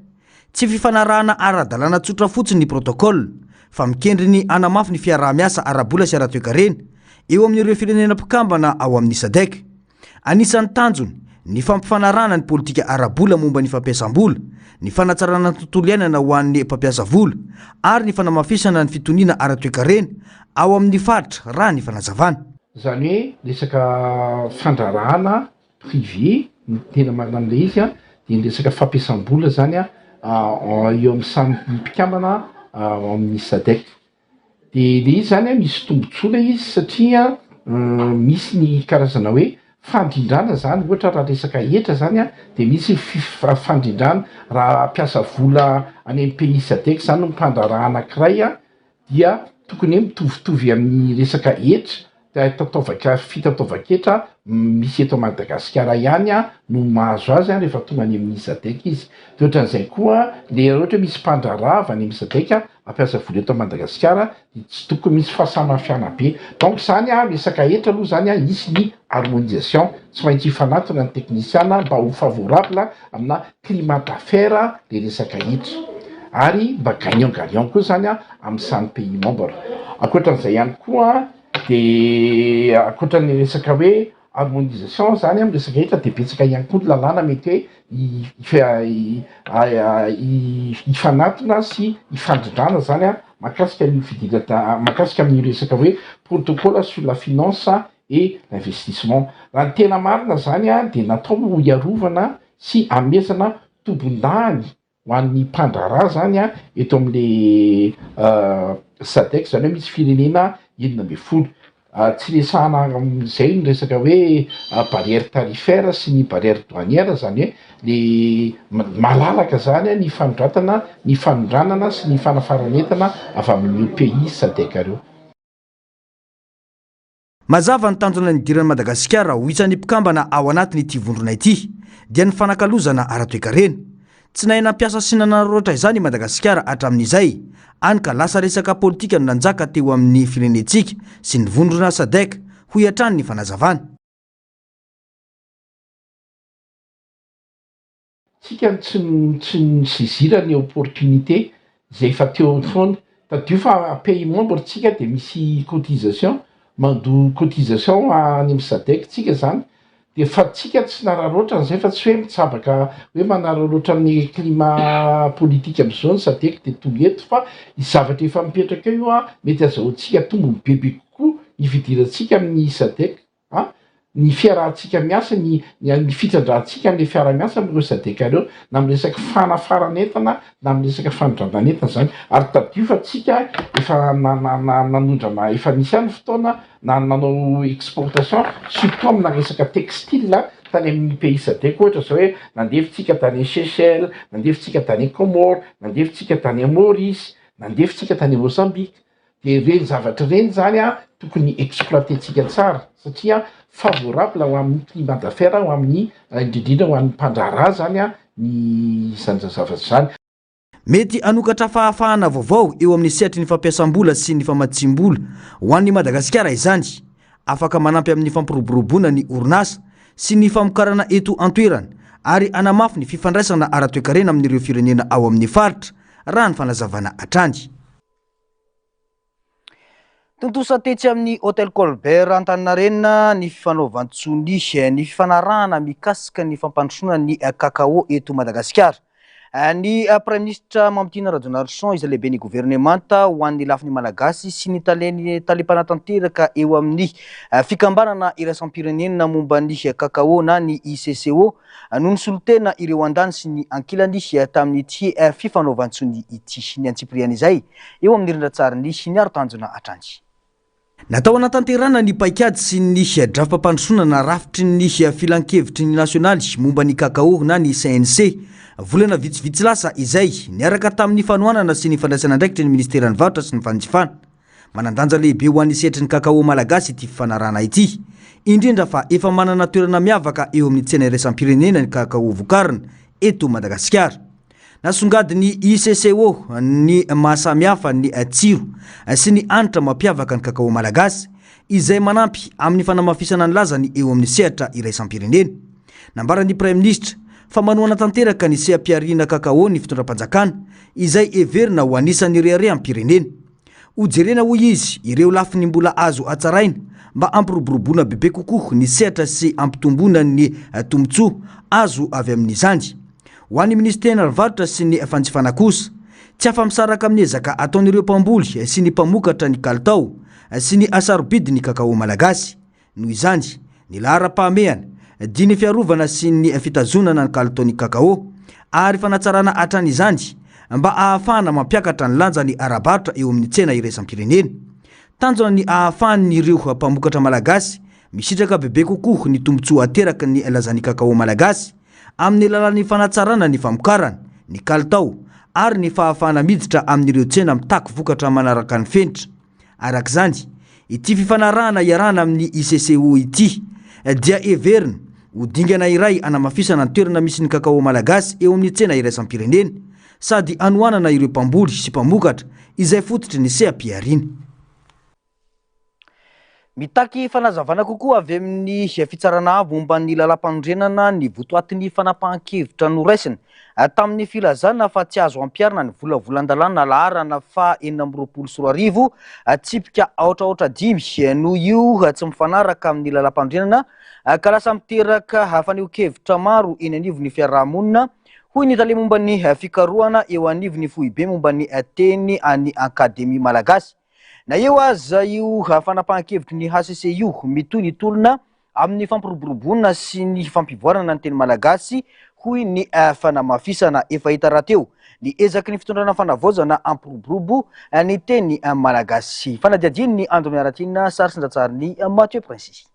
Tsy fifanarahana ara-dalàna tsotra fotsiny ny protokôly fa mikendry ny anamafy ny fiaraha-miasa ara-bola sy ara-toekarena eo amin'ireo firenena mpikambana ao amin'ny SADC. Anisan'ny tanjony ny fampifanarahana ny politika ara-bola momba ny fampiasam-bola, ny fanatsarana ny tontolo iainana ho an'ny mpampiasa vola ary ny fanamafisana ny fitoniana ara-toekarena ao amin'ny faritra raha ny fanazavana. Zany hoe resaka fandrarahana privé ny tena marina amin'ilay izy dia ny resaka fampiasam-bola zany eo amin'ny samy mpikambana amin'ny SADC. Dia le izy zany misy tombotsoa izy satria misy ny karazana hoe fandrindrana zany ohatra raha resaka hetra zany dia misy fandrindrana raha mpiasa vola any amin'ny pays SADC zany no mpandrarahana anankiray dia tokony hoe mitovitovy amin'ny resaka hetra fitataovan-ketra misy eto Madagasikara ihany no mahazo azy rehefa tonga any amin'ny SADC izy. Dia ohatran'izay koa le ohatra misy mpandraraha avy any amin'ny SADC ampiasa vola eto Madagasikara tsy tokony misy fahasamihafiana be. Donc zany resaka hetra aloha zany isy ny harmonisation, tsy maintsy hifanatona ny teknisiana mba ho favorable amina climat d'affaires le resaka hetra ary mba gagnant-gagnant koa zany amin'ny samy pays membre. Ankoatran'izay ihany koa dia ankoatran'ny resaka hoe harmonisation zany amin'ny resaka hetra dia betsaka ihany koa ny lalàna mety hoe hifanatona sy hifandrindrana zany mahakasika ny mahakasika amin'ny resaka hoe protocole sur la finance et l'investissement. Raha ny tena marina zany dia natao ho iarovana sy amezana tombon-dany ho an'ny mpandraraha zany eto amin'le SADC zany hoe misy firenena 12. Tsy resahana amin'izay ny resaka hoe barrière tarifaire sy ny barrière douanière zany hoe le malalaka zany ny fanondratana, ny fanondranana sy ny fanafaranentana avy amin'ny pays SADC ireo. Mazava ny tanjona ny idiran'i Madagasikara ho isan'ny mpikambana ao anatin'ity vondrona ity dia ny fanakalozana ara-toekarena. Tsy nahena mpiasa sy nanararaotra izany i Madagasikara hatramin'izay any ka lasa resaka politika no nanjaka teo amin'ny firenentsika sy ny vondrona SADC ho hiatrany ny fanazavana. Tsika tsy nisizira ny opportunité zay efa teo foana tadio fa pays membre tsika dia misy cotisation mandoa cotisation any amin'ny SADC tsika zany dia fa tsika tsy nararaotra n'izay fa tsy hoe mitsabaka hoe manararaotra ny climat politika amin'izao ny SADC dia tonga eto fa zavatra efa mipetraka eo mety azahoantsika tombony bebe kokoa ny fidirantsika amin'ny SADC ny fiarahantsika miasa ny fitrandrahantsika amin'ny fiara-miasa amin'ireo SADC ireo na amin'ny resaka fanafaranentana na amin'ny resaka fanondrananentana zany ary tadio fa tsika efa nanondrana efa nisy any fotoana na nanao exportation surtout amina resaka textile tany amin'ny pays SADC ohatra zao hoe nandefitsika tany Seychelles, nandefitsika tany Comores, nandefitsika tany Maurice, nandefitsika tany Mozambique. Dia reny zavatra reny zany tokony exploitentsika tsara satria favorable ho amin'ny climat d'affaires ho amin'ny indrindrindra ho an'ny mpandraraha zany ny zavatra zany. Mety anokatra fahafahana vaovao eo amin'ny sehatry ny fampiasam-bola sy ny famatsim-bola ho an'ny Madagasikara izany, afaka manampy amin'ny fampiroboroboana ny orinasa sy ny famokarana eto antoerana ary anamafy ny fifandraisana ara-toekarena amin'ireo firenena ao amin'ny faritra raha ny fanazavana hatrany. Tontosa tetsy amin'ny Hôtel Colbert Antaninarenina ny fifanaovan-tsony ny fifanarahana mikasika ny fampandrosoana ny kakao eto Madagasikara. Ny Prime Ministre Mamitina Radonarson izay lehibe ny gouvernemanta ho an'ny lafiny malagasy sy ny talim-panatanteraka eo amin'ny fikambanana iraisam-pirenena momba ny kakao na ny ICCO no nisolotena ireo andany sy ny ankilany tamin'ity fifanaovan-tsony ity ny antsipriana izay eo amin'ny rindran-tsariny sy ny aro-tanjona hatrany. Natao anatanterana ny paikady sy ny drafa-pandrosona na rafitry ny filan-kevitry ny nasionaly momba ny kakao na ny CNC volana vitsivitsy lasa izay niaraka tamin'ny fanohanana sy ny fandraisana andraikitry ny ministeran'ny varotra sy ny fanjifana. manandanja lehibe ho an'ny setry ny kakao malagasy ity fifanarana ity, indrindra fa efa manana toerana miavaka eo amin'ny tsena iraisam-pirenena ny kakao vokarina eto Madagasikara. Nasongadiny ICCO ny mahasamihafa ny tsiro sy ny anitra mampiavaka ny kakao malagasy izay manampy amin'ny fanamafisana ny lazany eo amin'ny sehatra iraisam-pirenena. Nambaran'ny Prime Ministre fa manoana tanteraka ny seha-piarina kakao ny fitondram-panjakana izay everina ho anisan'ny rehare amin'ny pirenena. Hojerena hoy izy ireo lafiny mbola azo atsaraina mba ampiroboroboana bebe kokoa ny sehatra sy ampitomboana ny tombotsoa azo avy amin'izany. Ho an'ny ministera ny varotra sy ny fanjifana kosa, tsy afa-misaraka amin'ny ezaka ataon'ireo mpamboly sy ny mpamokatra ny kalitao sy ny asarobidi ny kakao malagasy. Noho izany, ny lahara-pahamehana, diny fiarovana sy ny fitazonana ny kalitaon'ny kakao ary fanatsarana hatrany izany mba ahafahana mampiakatra ny lanjany ara-barotra eo amin'ny tsena iraisam-pirenena. Tanjona ny ahafahan'ireo mpamokatra malagasy misitraka bebe kokoa ny tombotsoa ateraka ny lazan'ny kakao malagasy amin'ny alalan'ny fanatsarana ny famokarana, ny kalitao ary ny fahafahana miditra amin'ireo tsena mitako vokatra manaraka ny fenitra. Arak'izany, ity fifanarahana iarana amin'ny ICCO ity dia everina ho dingana iray anamafisana ny toerana misy ny kakao malagasy eo amin'ny tsena iraisam-pirenena sady anoanana ireo mpamboly sy mpamokatra izay fototry ny seha-piarina. Mitaky fanazavana kokoa avy amin'ny fitsarana avy momba ny lalam-panondrenana ny votoatin'ny fanapahan-kevitra noraisina tamin'ny filazana fa tsy azo ampiarina ny volavolan-dalàna laharana fa 420 tsipika aotraotra 5 no io tsy mifanaraka amin'ny lalam-pandrenana ka lasa miteraka faneho-kevitra maro eny anivon'ny fiarahamonina hoy ny tale momba ny fikarohana eo anivon'ny foibe momba ny teny any akademia malagasy. Na eo aza io fanapahan-kevitry ny HCCU mitoy ny tolona amin'ny fampiroboroboana sy ny fampivoarana ny teny malagasy hoy ny fanamafisana efa hita rahateo ny ezaky ny fitondrana fanavozana ampiroborobo ny teny malagasy. Fanadiadiny ny Andro Miaratina, sary sindatsariny Mathieu Prince.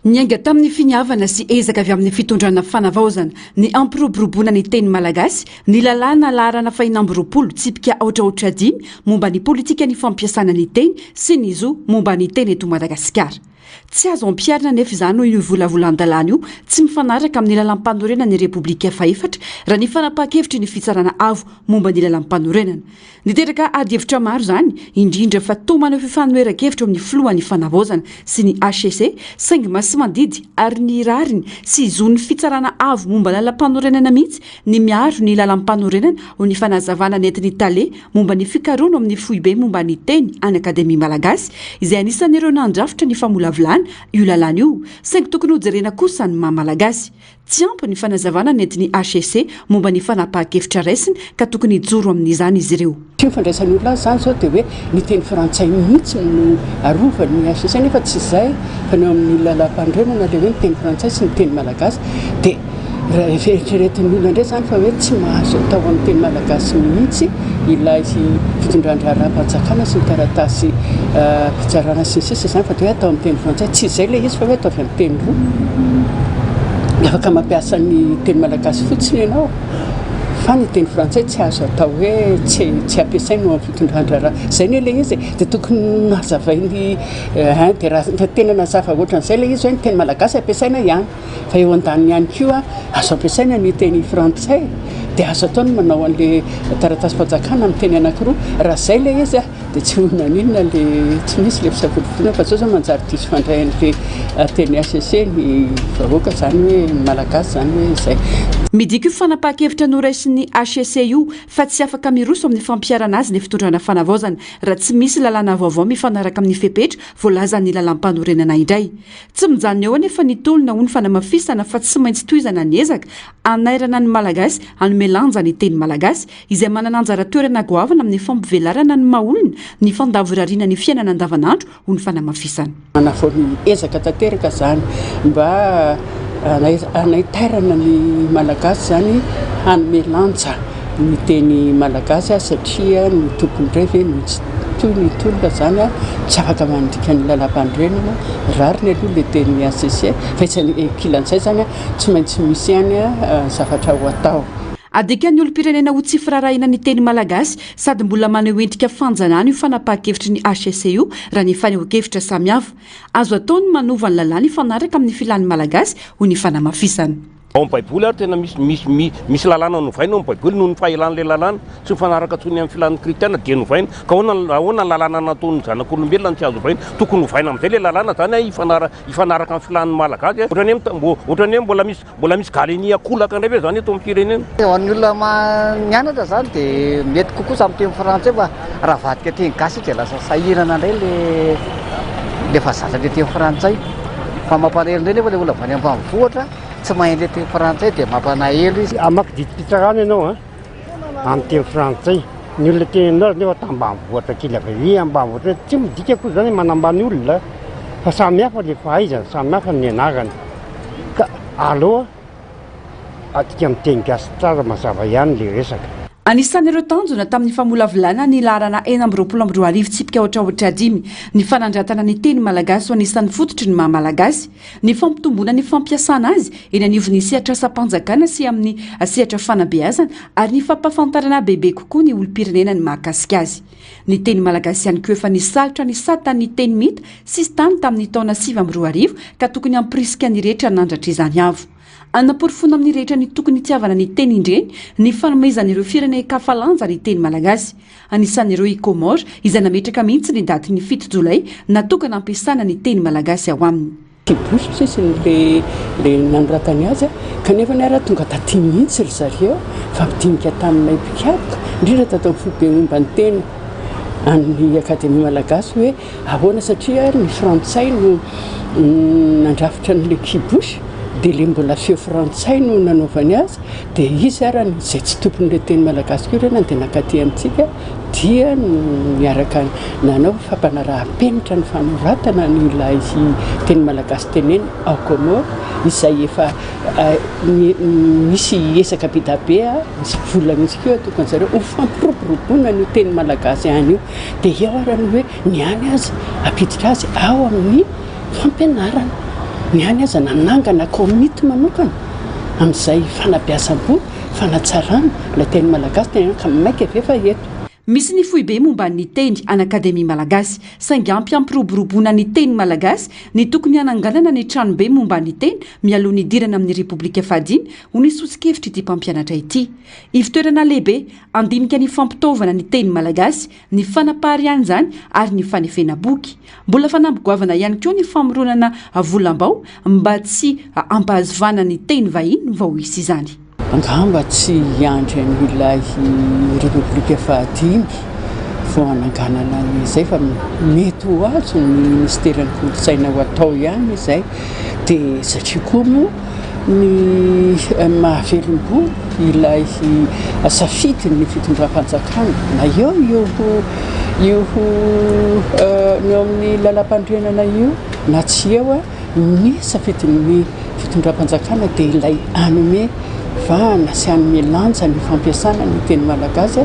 Niainga tamin'ny finiavana sy ezaka avy amin'ny fitondrana fanavaozana ny ampiroboroboana ny teny malagasy ny lalàna laharana fahinambiroapolo tsipika aotraotra 5 momba ny politika ny fampiasana ny teny sy ny zo momba ny teny eto Madagasikara. Tsy azo ampiarina nefa izany hoy io volavolan-dalàna io tsy mifanaraka amin'ny lalam-panorenana ny Repoblika Fahefatra raha ny fanapahan-kevitry ny fitsarana avo momba ny lalam-panorenana. Niteraka ady hevitra maro zany indrindra fa tomana fifanoeran-kevitra amin'ny filohan'ny fanavaozana sy ny HCC saingy masy mandidy ary ny rariny sy zon'ny fitsarana avo momba lalam-panorenana mihitsy ny miaro ny lalam-panorenana ho ny fanazavana nentin'ny tale momba ny fikaroana amin'ny foibe momba ny teny any akademia malagasy izay anisan'ireo nandrafitra ny famolavolana io lalàna io saingy tokony hojerena kosa ny maha-malagasy. Tsy ampy ny fanazavana nentin'ny HCC momba ny fanapahan-kevitra raisiny ka tokony hijoro amin'izany izy ireo. Ty fandraisan'ny olona zany zao dia hoe ny teny frantsay mihitsy no arovan'ny HCC nefa tsy izay fa ny amin'ny lalam-pandrenana le hoe ny teny frantsay sy ny teny malagasy dia raha eritreretin'ny olona indray zany fa hoe tsy mahazo atao amin'ny teny malagasy mihitsy ilay fitondran-dra-panjakana sy ny taratasy fitsarana sy ny sisa zany fa dia hoe atao amin'ny teny frantsay tsy izay le izy fa hoe atao avy amin'ny teny roa afaka mampiasa ny teny malagasy fotsiny ianao fa ny teny frantsay tsy azo atao hoe tsy ampiasainy no amin'ny fitondran-drara zay ny le izy dia tokony nazavainy dia raha tena nazava ohatran'izay le izy hoe ny teny malagasy ampiasaina ihany fa eo an-daniny ihany koa azo ampiasaina ny teny frantsay dia azo atao ny manao an'le taratasy fanjakana amin'ny teny anankiroa raha zay le izy dia tsy olona ninona le tsy misy le fisafidiana fa zao manjary diso fandray an'le teny HCC ny vahoaka zany hoe malagasy zany hoe izay. Midika io fanapahan-kevitra noraisin'ny HCCU fa tsy afaka miroso amin'ny fampiarana azy ny fitondrana fanavaozana raha tsy misy lalàna vaovao mifanaraka amin'ny fepetra voalazan'ny lalam-panorenana indray. Tsy mijanona eo anefa ny tolona ho ny fanamafisana fa tsy maintsy tohizana ny ezaka anairana ny malagasy hanome lanja ny teny malagasy izay manana anjara toerana goavana amin'ny fampivelarana ny maha-olona ny fandavorariana ny fiainana andavanandro ho ny fanamafisana. Manafao ny ezaka tanteraka zany mba anaitairana ny malagasy zany hanome lanja ny teny malagasy satria ny tompony iray ve toy ny tolona zany tsy afaka mandrika ny lalam-pandrenana rariny aloha le teny HCC fa isan'ny kilan'izay zany tsy maintsy misy ihany zavatra ho atao. adika ny olo-pirenena ho tsy firarahina ny teny malagasy sady mbola maneho endrika fanjanana io fanapahakevitry ny HCU raha ny faneho-kevitra samihafa azo ataony manova ny lalàna ifanaraka amin'ny filan'ny malagasy ho ny fanamafisana. Ao amin'ny baiboly ary tena misy lalàna novaina ao amin'ny baiboly noho ny fahelan'ilay lalàna tsy mifanaraka tsony amin'ny filan'ny kristiana dia novaina ka ahoana ny lalàna nataon'ny zanak'olombelona tsy azo ovaina tokony novaina amin'izay ilay lalàna zany ifanaraka amin'ny filan'ny malagasy ohatrany hoe mbola misy galenia akolaka indray ve zany eto amin'ny firenena. Ho an'ny olona mianatra zany dia mety kokoa samy teny frantsay fa raha vadika teny gasy dia lasa sahirana indray le fazatra le teny frantsay fa mampanahelo indray nefa le olona avy any ambanivohitra tsy mahay le teny frantsay dia mampanahelo izy. Amaky didi-pitsarana ianao amin'ny teny frantsay ny olona teninao nefa tambanivohitra kely avy ambanivohitra tsy midika koa zany manambany olona fa samy hafa le fahaizana samy hafa ny anarany ka aloha atika amin'ny teny gasy tsara mazava ihany le resaka. Anisan'ireo tanjona tamin'ny famolavolana ny laharana 422 tsipika ohatraohatra 5 ny fanandratana ny teny malagasy ho anisan'ny fototry ny maha-malagasy ny fampitomboana ny fampiasana azy eny anivon'ny sehatra asa-panjakana sy amin'ny sehatra fanabeazana ary ny fampahafantarana bebe kokoa ny olo-pirenena ny mahakasika azy. Ny teny malagasy ihany koa efa nisalotra ny satan'ny teny mita sisy tany tamin'ny taona 2012 ka tokony hampirisika ny rehetra nandratra izany avo. Anaporifoana amin'ny rehetra ny tokony itiavana ny teny indreny ny fanomezan'ireo firenen-kafalanja ny teny malagasy. Anisan'ireo i Comore izay nametraka mihitsy ny daty ny 7 Jolay natokana ampiasana ny teny malagasy ao aminy. Kibosy sisy le nanoratany azy kanefa ny ara tonga taty mihitsy ry zareo fampidinika taminay mpikapoka indrindra tato amin'ny foibe momba ny teny amin'ny akademia malagasy hoe ahoana satria ny frantsay no nandrafitra n'le kibosy dia le mbola feo frantsay no nanaovany azy dia izy arany izay tsy tompon'le teny malagasy ko ireny dia nakaty amintsika dia miaraka nanao fampanaraha-penitra ny fanoratana ny ilay teny malagasy teneny ao Comore izay efa misy esaka be da be misy vola mihitsy keo tokony zareo ho fampiroboroboana ny teny malagasy ihany io dia eo arany hoe niany azy apiditra azy ao amin'ny fampianarana ny any aza nanangana komity manokana amin'izay fanabeazam-po fanatsarana ilay teny malagasy tena ka maika avefa eto. Misy ny foibe momba ny teny an'akademia malagasy saingy ampy ampiroboroboana ny teny malagasy ny tokony hananganana ny tranobe momba ny teny mialoha ny idirana amin'ny Repoblika Fahadimy ho ny sosikevitra ity mpampianatra ity. Ivitoerana lehibe andinika ny fampitaovana ny teny malagasy ny fanapahariany zany ary ny fanefena boky. Mbola fanambogoavana ihany koa ny famoronana volambao mba tsy ampahazovana ny teny vahiny vao hisy izany. Angamba tsy hiandry an'ilay Repoblika Fahadimy vao hananganana izay fa mety ho azo ny ministeran'ny kolontsaina ho atao ihany izay dia satria koa moa ny mahavelom-po ilay safidy ny fitondram-panjakana na eo io amin'ny lalam-pandrenana io na tsy eo ny safidin'ny fitondram-panjakana dia ilay anome fa nasian'ny lanja ny fampiasana ny teny malagasy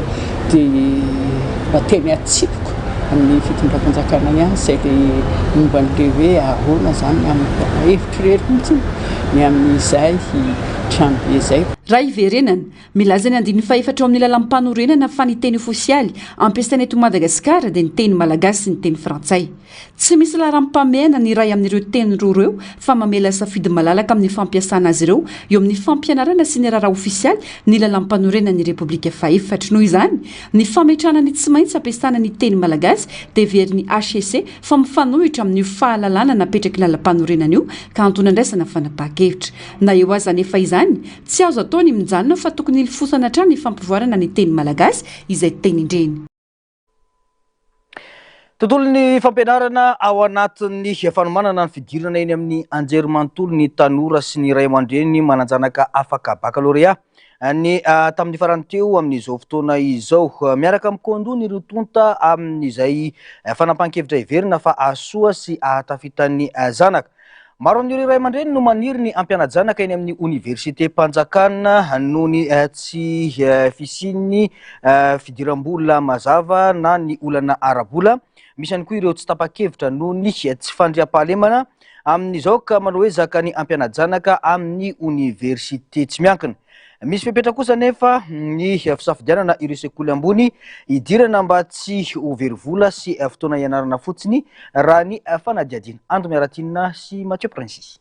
dia teny atsipoko amin'ny fitondram-panjakana ihany izay dia momba n'le hoe ahoana zany amin'ny hevitra rery mihitsy ny amin'izay tranobe izay. Raha iverenana milaza ny andin'ny faefatra ao amin'ny lalam-panorenana fa ny teny ofisialy ampiasaina eto Madagasikara dia ny teny malagasy sy ny teny frantsay. Tsy misy laharam-pameana ny ray amin'ireo teny roa ireo fa mamela safidy malalaka amin'ny fampiasana azy ireo eo amin'ny fampianarana sy ny raharaha ofisialy ny lalam-panorenana ny Repoblika Faefatra. Noho izany ny fametrahana ny tsy maintsy ampiasana ny teny malagasy dia very ny HCC fa mifanohitra amin'ny fahalalana napetraky ny lalam-panorenana io ka antonandraisana fanapaha-kevitra. Na eo aza nefa izany tsy azo atao ny mijanona fa tokony ilfosana hatrany ny fampivoarana ny teny malagasy izay teny indreny. Tontolo ny fampianarana ao anatin'ny fanomanana ny fidirana eny amin'ny anjerimanontolo ny tanora sy ny ray aman-dreny mananjanaka afaka baccalauréat ny tamin'ny farany teo amin'izao fotoana izao miaraka amin'ny kondony ireo tonta amin'izay fanampahan-kevitra iverina fa asoa sy ahatafitan'ny zanaka. Maro amin'ireo ray aman-dreny no maniry ny ampiana-janaka eny amin'ny Université Mpanjakana noho ny tsy fisian'ny fidiram-bola mazava na ny olana ara-bola. Misy ihany koa ireo tsy tapa-kevitra noho ny tsy fandriam-pahalemana amin'izao ka manao hoe zaka ny ampiana-janaka amin'ny université tsy miankina. misy fepetra kosa nefa ny fisafidianana ireo sekoly ambony idirana mba tsy ho verivola sy fotoana ianarana fotsiny raha ny fanadiadiana. Ando Miaratinina sy Mathieu Prince.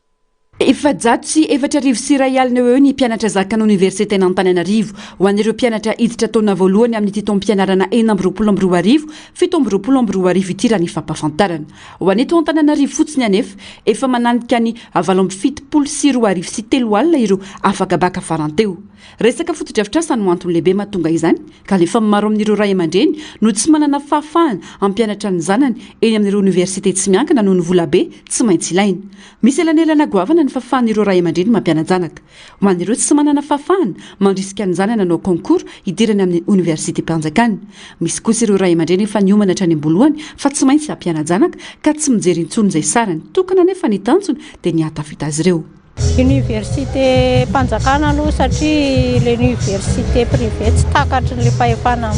Efa-jato sy 4 sy iray alina eo ny mpianatra zakana oniversité n'Antananarivo ho an'ireo mpianatra hiditra taona voalohany amin'ny taom-pianarana 2022 2023 ity raha ny fampafantarana. Ho an'eto Antananarivo fotsiny anefa efa mananika ny 770 sy 3 alina ireo afaka baka faranteo. Resaka fotodrafitrasa no antony lehibe mahatonga izany ka lefa maro amin'ireo ray aman-dreny no tsy manana fahafahana ampianatra ny zanany eny amin'ireo université tsy miankina noho ny vola be tsy maintsy ilaina. Misy elanelana goavana ny fahafahan'ireo ray aman-dreny mampianajanaky. Ho an'ireo tsy manana fahafahana mandrisika ny zanany hanao concours idirany amin'ny université mpanjakana. Misy kosa ireo ray aman-dreny efa niomana hatrany am-boalohany fa tsy maintsy hampianajanaka ka tsy mijery intsony izay sarany tokana nefa ny tanjony dia ny hatafita azy ireo. Université Mpanjakana aloha satria le université privé tsy takatry le fahefana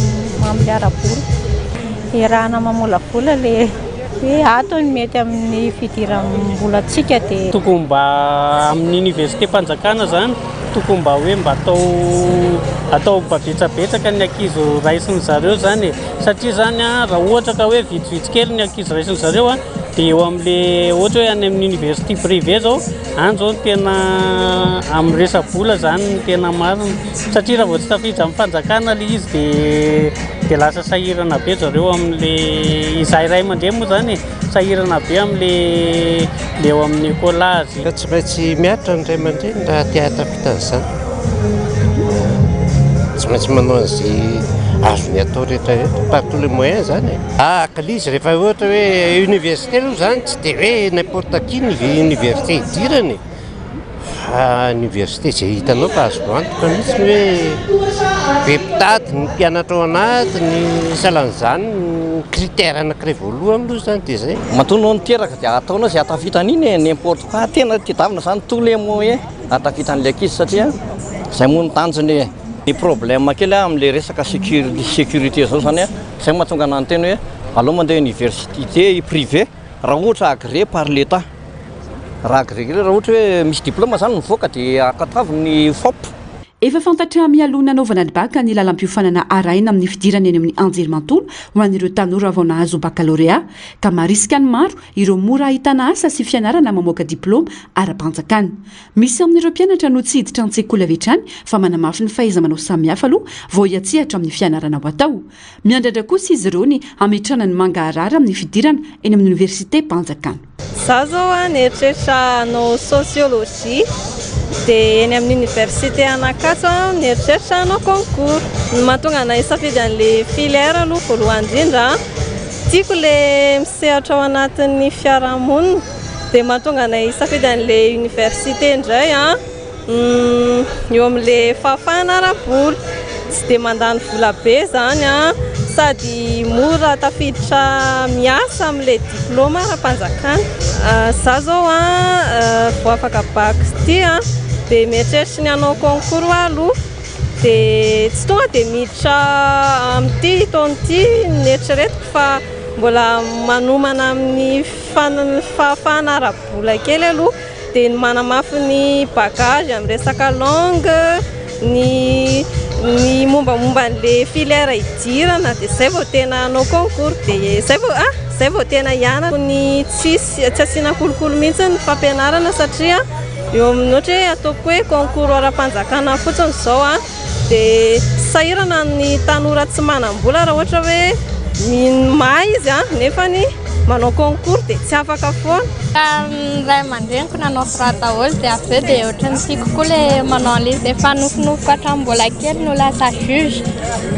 amin'ny ara-bola. Iarahana mamolavola le atony mety amin'ny fidiram-bolantsika dia tokony mba amin'ny université Mpanjakana zany tokony mba hoe mba atao mba betsabetsaka ny ankizy raisiny zareo zany satria zany raha ohatra ka hoe vitsivitsy kely ny ankizy raisiny zareo dia eo amin'le ohatra hoe any amin'ny université privé zao any zao tena amin'ny resa-bola zany tena marina satria raha vao tsy tafiditra amin'ny Mpanjakana le izy dia lasa sahirana be zareo amin'le izahay ray aman-dreny moa zany sahirana be amin'le eo amin'ny kolazy. Tsy maintsy miatra ny ray aman-dreny raha tia tafita zany. Tsy maintsy manao an'izay azony atao rehetrarehetra par tous les moyens zany. Kalizy rehefa ohatra hoe université aloha zany tsy dia hoe n'importe qui ny université idirany. Université izay hitanao fa azo antoka mihitsy hoe be mpitady ny mpianatra ao anatiny salan'izany critère anankiray voalohany aloha zany dia zay. Matonao niteraka dia ataonao izay atafitany iny n'importe quoi tena tedavina zany tous les moyens atafitan'ilay ankizy satria izay moa ny tanjony ny problème kely amin'ilay resaka sécurité zao zany izay mahatonga anany teny hoe aloha mandeha université privé raha ohatra agré par l'État. Raha agré raha ohatra hoe misy diplôme zany mivoaka dia akatavy ny FOP. Efa fantatra mialona anaovana ny baka ny lalam-piofanana araina amin'ny fidirana eny amin'ny anjerimanontolo ho an'ireo tanora vao nahazo baccalauréat ka marisika ny maro ireo mora ahitana asa sy fianarana mamoaka diplôma ara-panjakana. Misy amin'ireo mpianatra no tsy hiditra an-tsekoly avy hatrany fa manamafy ny fahaiza-manao samihafa aloha vao hiatsihatra amin'ny fianarana ho atao. Miandrandra kosa izy ireo ny hametrana ny mangarara amin'ny fidirana eny amin'ny université Mpanjakana. Za zao nieritreritra hanao sociologie dia eny amin'ny université Anakatso nieritreritra hanao concours. Ny mahatonga anahy hisafidy an'ilay filière aloha voalohany indrindra tiako le misehatra ao anatin'ny fiarahamonina dia mahatonga anahy hisafidy an'ilay université indray eo amin'ilay fahafahana ara-bola tsy dia mandany vola be zany sady mora tafiditra miasa amin'ilay diplôma ara-panjakana. Za zao vao afaka bac ity dia mieritreritra ny hanao concours aloha dia tsy tonga dia miditra amin'ity taona ity nieritreretiko fa mbola manomana amin'ny fahafahana ara-bola kely aloha dia ny manamafy ny bagage amin'ny resaka langue ny mombamomba n'ilay filière idirana dia zay vao tena hanao concours dia zay vao tena hianatra ny tsy asiana kolokolo mihitsy ny fampianarana satria eo amin'ny ohatra hoe ataoko hoe concours ara-panjakana fotsiny izao dia sahirana ny tanora tsy manam-bola raha ohatra hoe mahay izy nefa ny manao concours dia tsy afaka foana. Ray aman-dreniko nanao frataholy dia avy eo dia ohatrany tiako koa ilay manao an'ilay efa nofinofiko hatrambola kely no lasa juge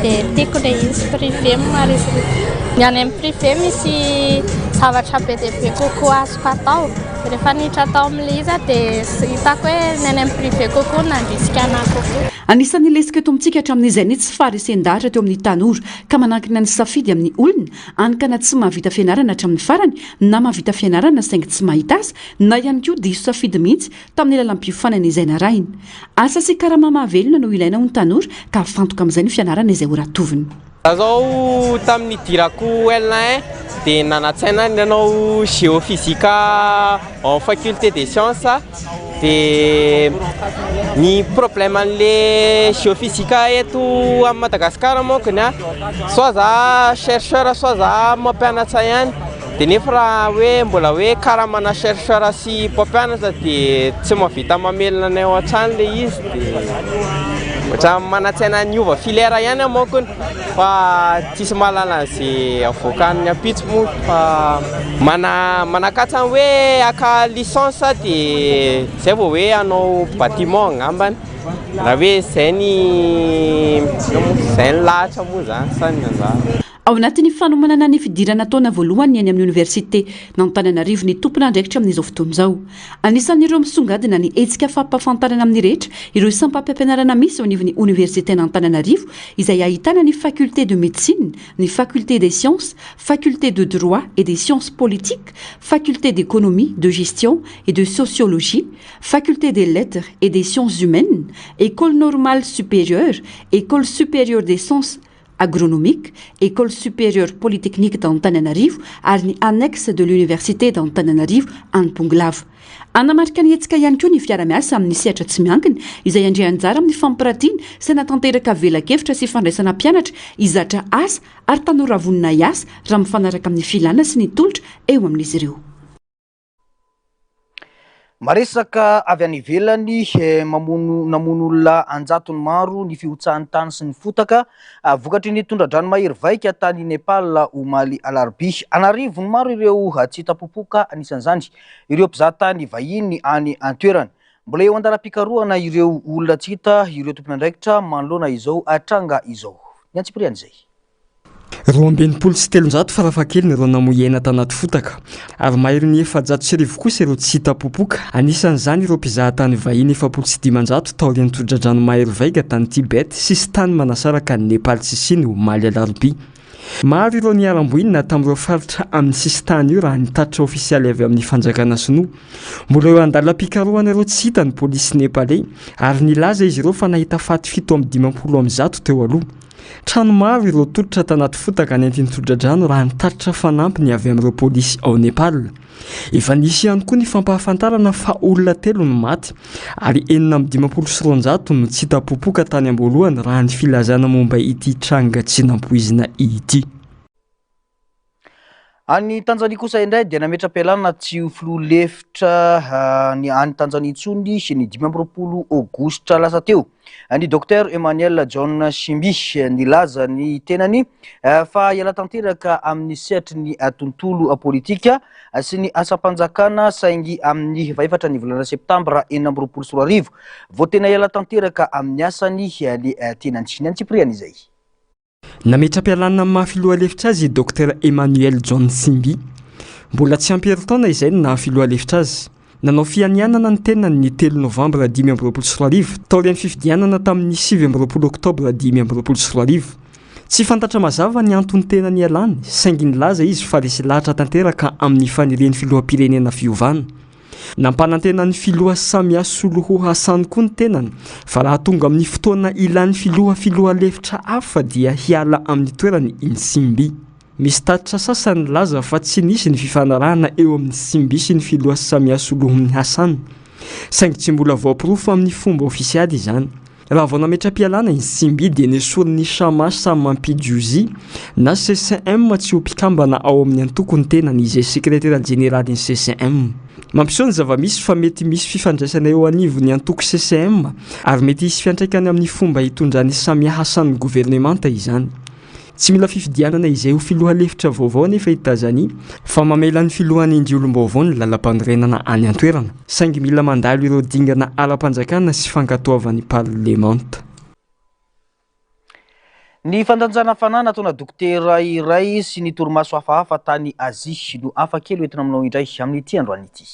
dia tiako ilay izy privé marisy. Ny any amin'ny privé misy zavatra be dia be kokoa azoko atao rehefa niditra atao amin'ilay izy dia hitako hoe ny any amin'ny privé kokoa nandrisika anahy kokoa. Anisan'ny lesika eto amintsika hatramin'izay ny tsy farisendahatra teo amin'ny tanora ka manankina ny safidy amin'ny olona anikana tsy mahavita fianarana hatramin'ny farany na mahavita fianarana saingy tsy mahita asa na ihany koa diso safidy mihitsy tamin'ny lalam-piofanana izay narahina. Asa sy karama-mahavelona no ilaina ho ny tanora ka afantoka amin'izay ny fianarana izay ho ratoviny. Zao tamin'ny dirako L1 dia nanatsaina nanao géophysique en faculté des sciences dia ny problème an'le géophysique eto amin'ny Madagasikara monkony a soit za chercheur soit za mampianatra ihany dia nefa raha hoe mbola hoe karaha mana chercheur sy mpampianatra dia tsy mahavita mamelona anay ao an-trano le izy dia ohatra manatsaina niova filière ihany amonkony fa tsisy mahalala an'izay avoakan'ny ampitso moa fa manakatsa hoe aka licence dia zay vao hoe anao bâtiment angambany raha hoe zay ny lahatra moa zany sanynanjara. Ao anatin'ny fanomanana ny fidirana taona voalohany any amin'ny université n'Antananarivo ny tompona andraikitra amin'izao fotoana izao. Anisan'ireo misongadina ny hetsika fampahafantarana amin'ny rehetra ireo sampam-pampianarana misy ao anivon'ny université n'Antananarivo izay ahitana ny faculté de médecine, ny faculté des sciences, faculté de droit et des sciences politiques, faculté d'économie, de gestion et de sociologie, faculté des lettres et des sciences humaines, école normale supérieure, école supérieure des sciences agronomique, école supérieure polytechnique d'Antananarivo ary ny annexe de l'université d'Antananarivo Anponglava. Anamarika ny hetsika ihany koa ny fiara-miasa amin'ny sehatra tsy miankina izay andray anjara amin'ny fampiratiana sy natanteraka velakevitra sy fandraisana mpianatra hizatra asa ary tanora vonina iasa raha mifanaraka amin'ny filana sy ny tolotra eo amin'izy ireo. Maresaka avy any ivelany namono olona anjatony maro ny fihotsahan'ny tany sy ny fotaka vokatry ny tondra-drano mahery vaika tany Nepal omaly alarobia. Anarivony maro ireo tsy hita-popoka anisan'izany ireo mpizahatany vahiny any an-toerana. Mbola eo andalam-pikarohana ireo olona tsy hita ireo tompon'andraikitra manoloana izao atranga izao. Ny antsipirian'izay. 270 farafakely ireo namoyena tanaty fotaka ary mahery ny 400 kosa ireo tsy hita popoka. Anisan'izany ireo mpizahatany vahiny 750 taorian'ny tondra-drano mahery vaika tany Tibet sisy tany manasaraka ny Nepal sy Siny omaly alarobia. Maro ireo niaramboinina tamin'ireo faritra amin'ny sisy tany io raha nitatitra ofisialy avy amin'ny fanjakana sinoa. Mbola eo andalam-pikarohana ireo tsy hita ny polisy nepalais ary nilaza izy ireo fa nahita faty 750 teo aloha. Trano maro ireo tolotra tanaty fotaka ny antin'ny tondra-drano raha nitatitra fanampiny avy amin'ireo polisy ao Nepal. Efa nisy ihany koa ny fampahafantarana fa olona 3 no maty ary 450 no tsy hita popoka tany am-boalohany raha ny filazana momba ity tranga tsy nampoizina ity. Any Tanzania kosa indray dia nametra-pialana tsy ho filoha lefitra ny any Tanzania intsony sy ny 20 aogositra lasa teo. Ny Dr Emmanuel John Shimbi nilaza ny tenany fa iala tanteraka amin'ny sehatry ny tontolo politika sy ny asam-panjakana saingy amin'ny vaefatra ny volana septambra 2024 vao tena iala tanteraka amin'ny asany ny tenany ny antsiprian'izay. Nametra-pialana amin'ny mahafiloha lefitra azy Dr Emmanuel John Shimbi. Mbola tsy ampy herintaona izay no nahafiloha lefitra azy. Nanao fianianana ny tenany ny 3 novambra 2024 taorian'ny fifidianana tamin'ny 7 oktobra 2024. Tsy fantatra mazava ny antony tenany ialany saingy nilaza izy fa resy lahatra tanteraka amin'ny fanirian'ny filoham-pirenena fiovana. Nampanantena ny filoha Samia Suluhu Hassan koa ny tenany fa raha tonga amin'ny fotoana ilan'ny filoha lefitra hafa dia hiala amin'ny toerany iny Shimbi. Misy tatitra sasany laza fa tsy nisy ny fifanarahana eo amin'ny Shimbi sy ny filoha Samia Suluhu Hassan saingy tsy mbola voapirofo amin'ny fomba ofisialy izany. Raha vao nametra-pialana iny Shimbi dia nesoriny Shama Samampijuzi na CCM tsy ho mpikambana ao amin'ny antokony tenany izay sekretera jeneraly ny CCM. Mampiseho ny zava-misy fa mety misy fifandraisana eo anivony antoko CCM ary mety hisy fiantraikany amin'ny fomba hitondrany Samia Hassan gouvernemanta izany. Tsy mila fifidianana izay ho filoha lefitra vaovao nefa i Tanzania fa mamela ny filohan'ny indiolom-baovao ny lalam-panorenana any an-toerana saingy mila mandalo ireo dingana ara-panjakana sy fankatoavan'ny parlemanta. Ny fandanjana fanana ataona dokotera iray sy ny torimaso hafahafa tany Azia no afakely hoentina aminao indray amin'ity androany ity.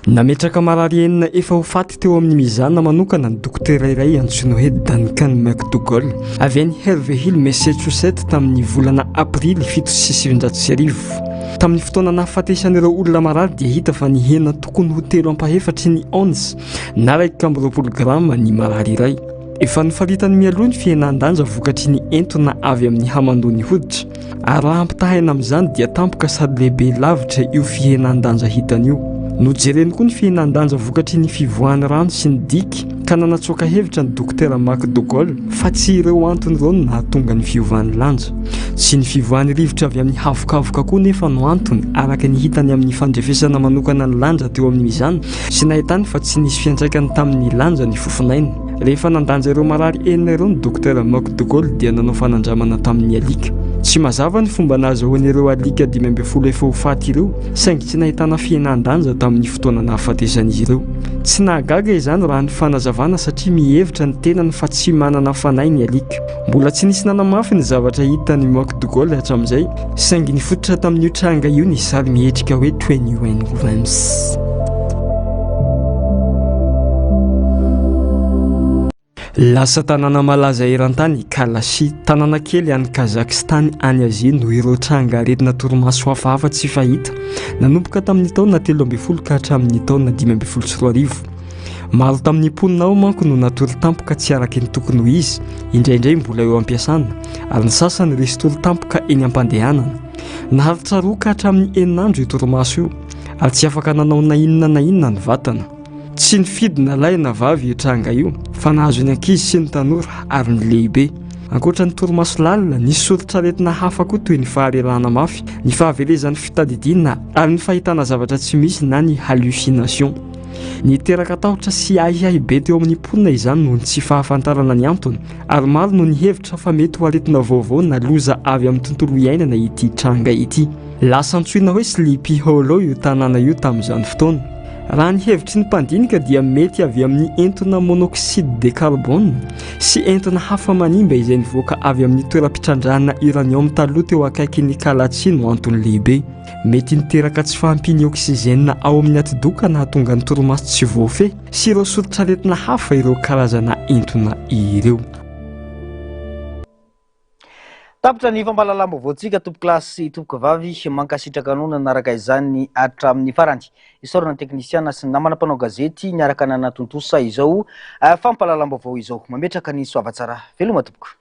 Nametraka marary enina efa ho faty teo amin'ny mizana manokana ny dokotera iray antsoina hoe Duncan McDougall avy any Haverhill, Massachusetts tamin'ny volana aprily 7 tamin'ny fotoana nahafatesan'ireo olona marary dia hita fa ny hena tokony ho 3.7 ny ounce na 1.20 grama ny marary iray. Efa nifaritany mialoha ny fihenan-danja vokatry ny entona avy amin'ny hamandony hoditra ary raha ampitahina amin'izany dia tampoka sady lehibe lavitra io fihenan-danja hitan'io. nojereny koa ny fihinan-danja vokatry ny fivoahany rano sy ny diky ka nanatsoaka hevitra ny dokotera Marc de Gaulle fa tsy ireo antony ireo no nahatonga ny fiovany lanja sy ny fivoahany rivotra avy amin'ny havokavoka koa nefa no antony araka ny hitany amin'ny fandrefesana manokana ny lanja teo amin'izany sy nahitany fa tsy nisy fiantraikany tamin'ny lanja ny fofinainy rehefa nandanja ireo marary enina ireo ny dokotera Marc de Gaulle dia nanao fanandramana tamin'ny alika tsy mazava ny fomba nahazahoan'ireo alika 12 efa ho faty ireo saingy tsy nahitana fihinan-danja tamin'ny fotoana nahafatesan'izy ireo tsy nahagaga izany raha ny fanazavana satria mihevitra ny tenany fa tsy manana fanahy ny alika mbola tsy nisy nanamafy ny zavatra hitany Marc de Gaulle hatramin'izay saingy nifototra tamin'io tranga io ny sary mihetrika hoe Twenty One Grams. Lasa tanàna malaza eran-tany Kalashi, tanàna kely any Kazakhstan any Azia no ireo tranga aretina torimaso hafahafa tsy fahita nanomboka tamin'ny taona 13 ka hatramin'ny taona 2014. Maro tamin'ny mponina ao manko no natory tampoka tsy araka ny tokony ho izy, indraindray mbola eo ampiasana ary ny sasany resy tory tampoka eny am-pandehanana. Naharitra roa ka hatramin'ny 9 andro io torimaso io ary tsy afaka nanao na inona ny vatana. Tsy nifidina lahy na vavy io tranga io fa nahazo ny ankizy sy ny tanora ary ny lehibe. Ankoatra ny torimaso lalina nisy soritsaretina hafa koa toy ny faharerahana mafy, ny fahavelezan'ny fitadidiana ary ny fahitana zavatra tsy misy na ny hallucination. Ny teraka tahotra sy ahiahy be teo amin'ny mponina izany noho ny tsy fahafantarana ny antony ary maro no ny hevitra fa mety ho aretina vaovao na loza avy amin'ny tontolo iainana ity tranga ity. Lasa antsoina hoe Sleepy Hollow io tanàna io tamin'izany fotoana. Raha ny hevitry ny mpandinika dia mety avy amin'ny entona monoxyde de carbone sy entona hafa manimba izay nivoaka avy amin'ny toeram-pitrandrahana uranium taloha teo akaikin'ny Kalachi no antony lehibe. Mety niteraka tsy fahampiany oksizena ao amin'ny atidoka nahatonga ny torimaso tsy voafeh sy ireo soritsaretina hafa ireo karazana entona ireo. Tapitra ny fampahalalam-baovaontsika tompo-klasy tompoka vavy mankasitraka anona naraka izany hatramin'ny farany. Isorana teknisiana sy namana mpanao gazety niaraka nanatontosa izao fampahalalam-baovao izao. Mametraka ny soavatsara. Veloma tompoka.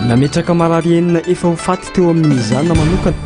Nametraka marary enina efa ho faty teo amin'izany manokana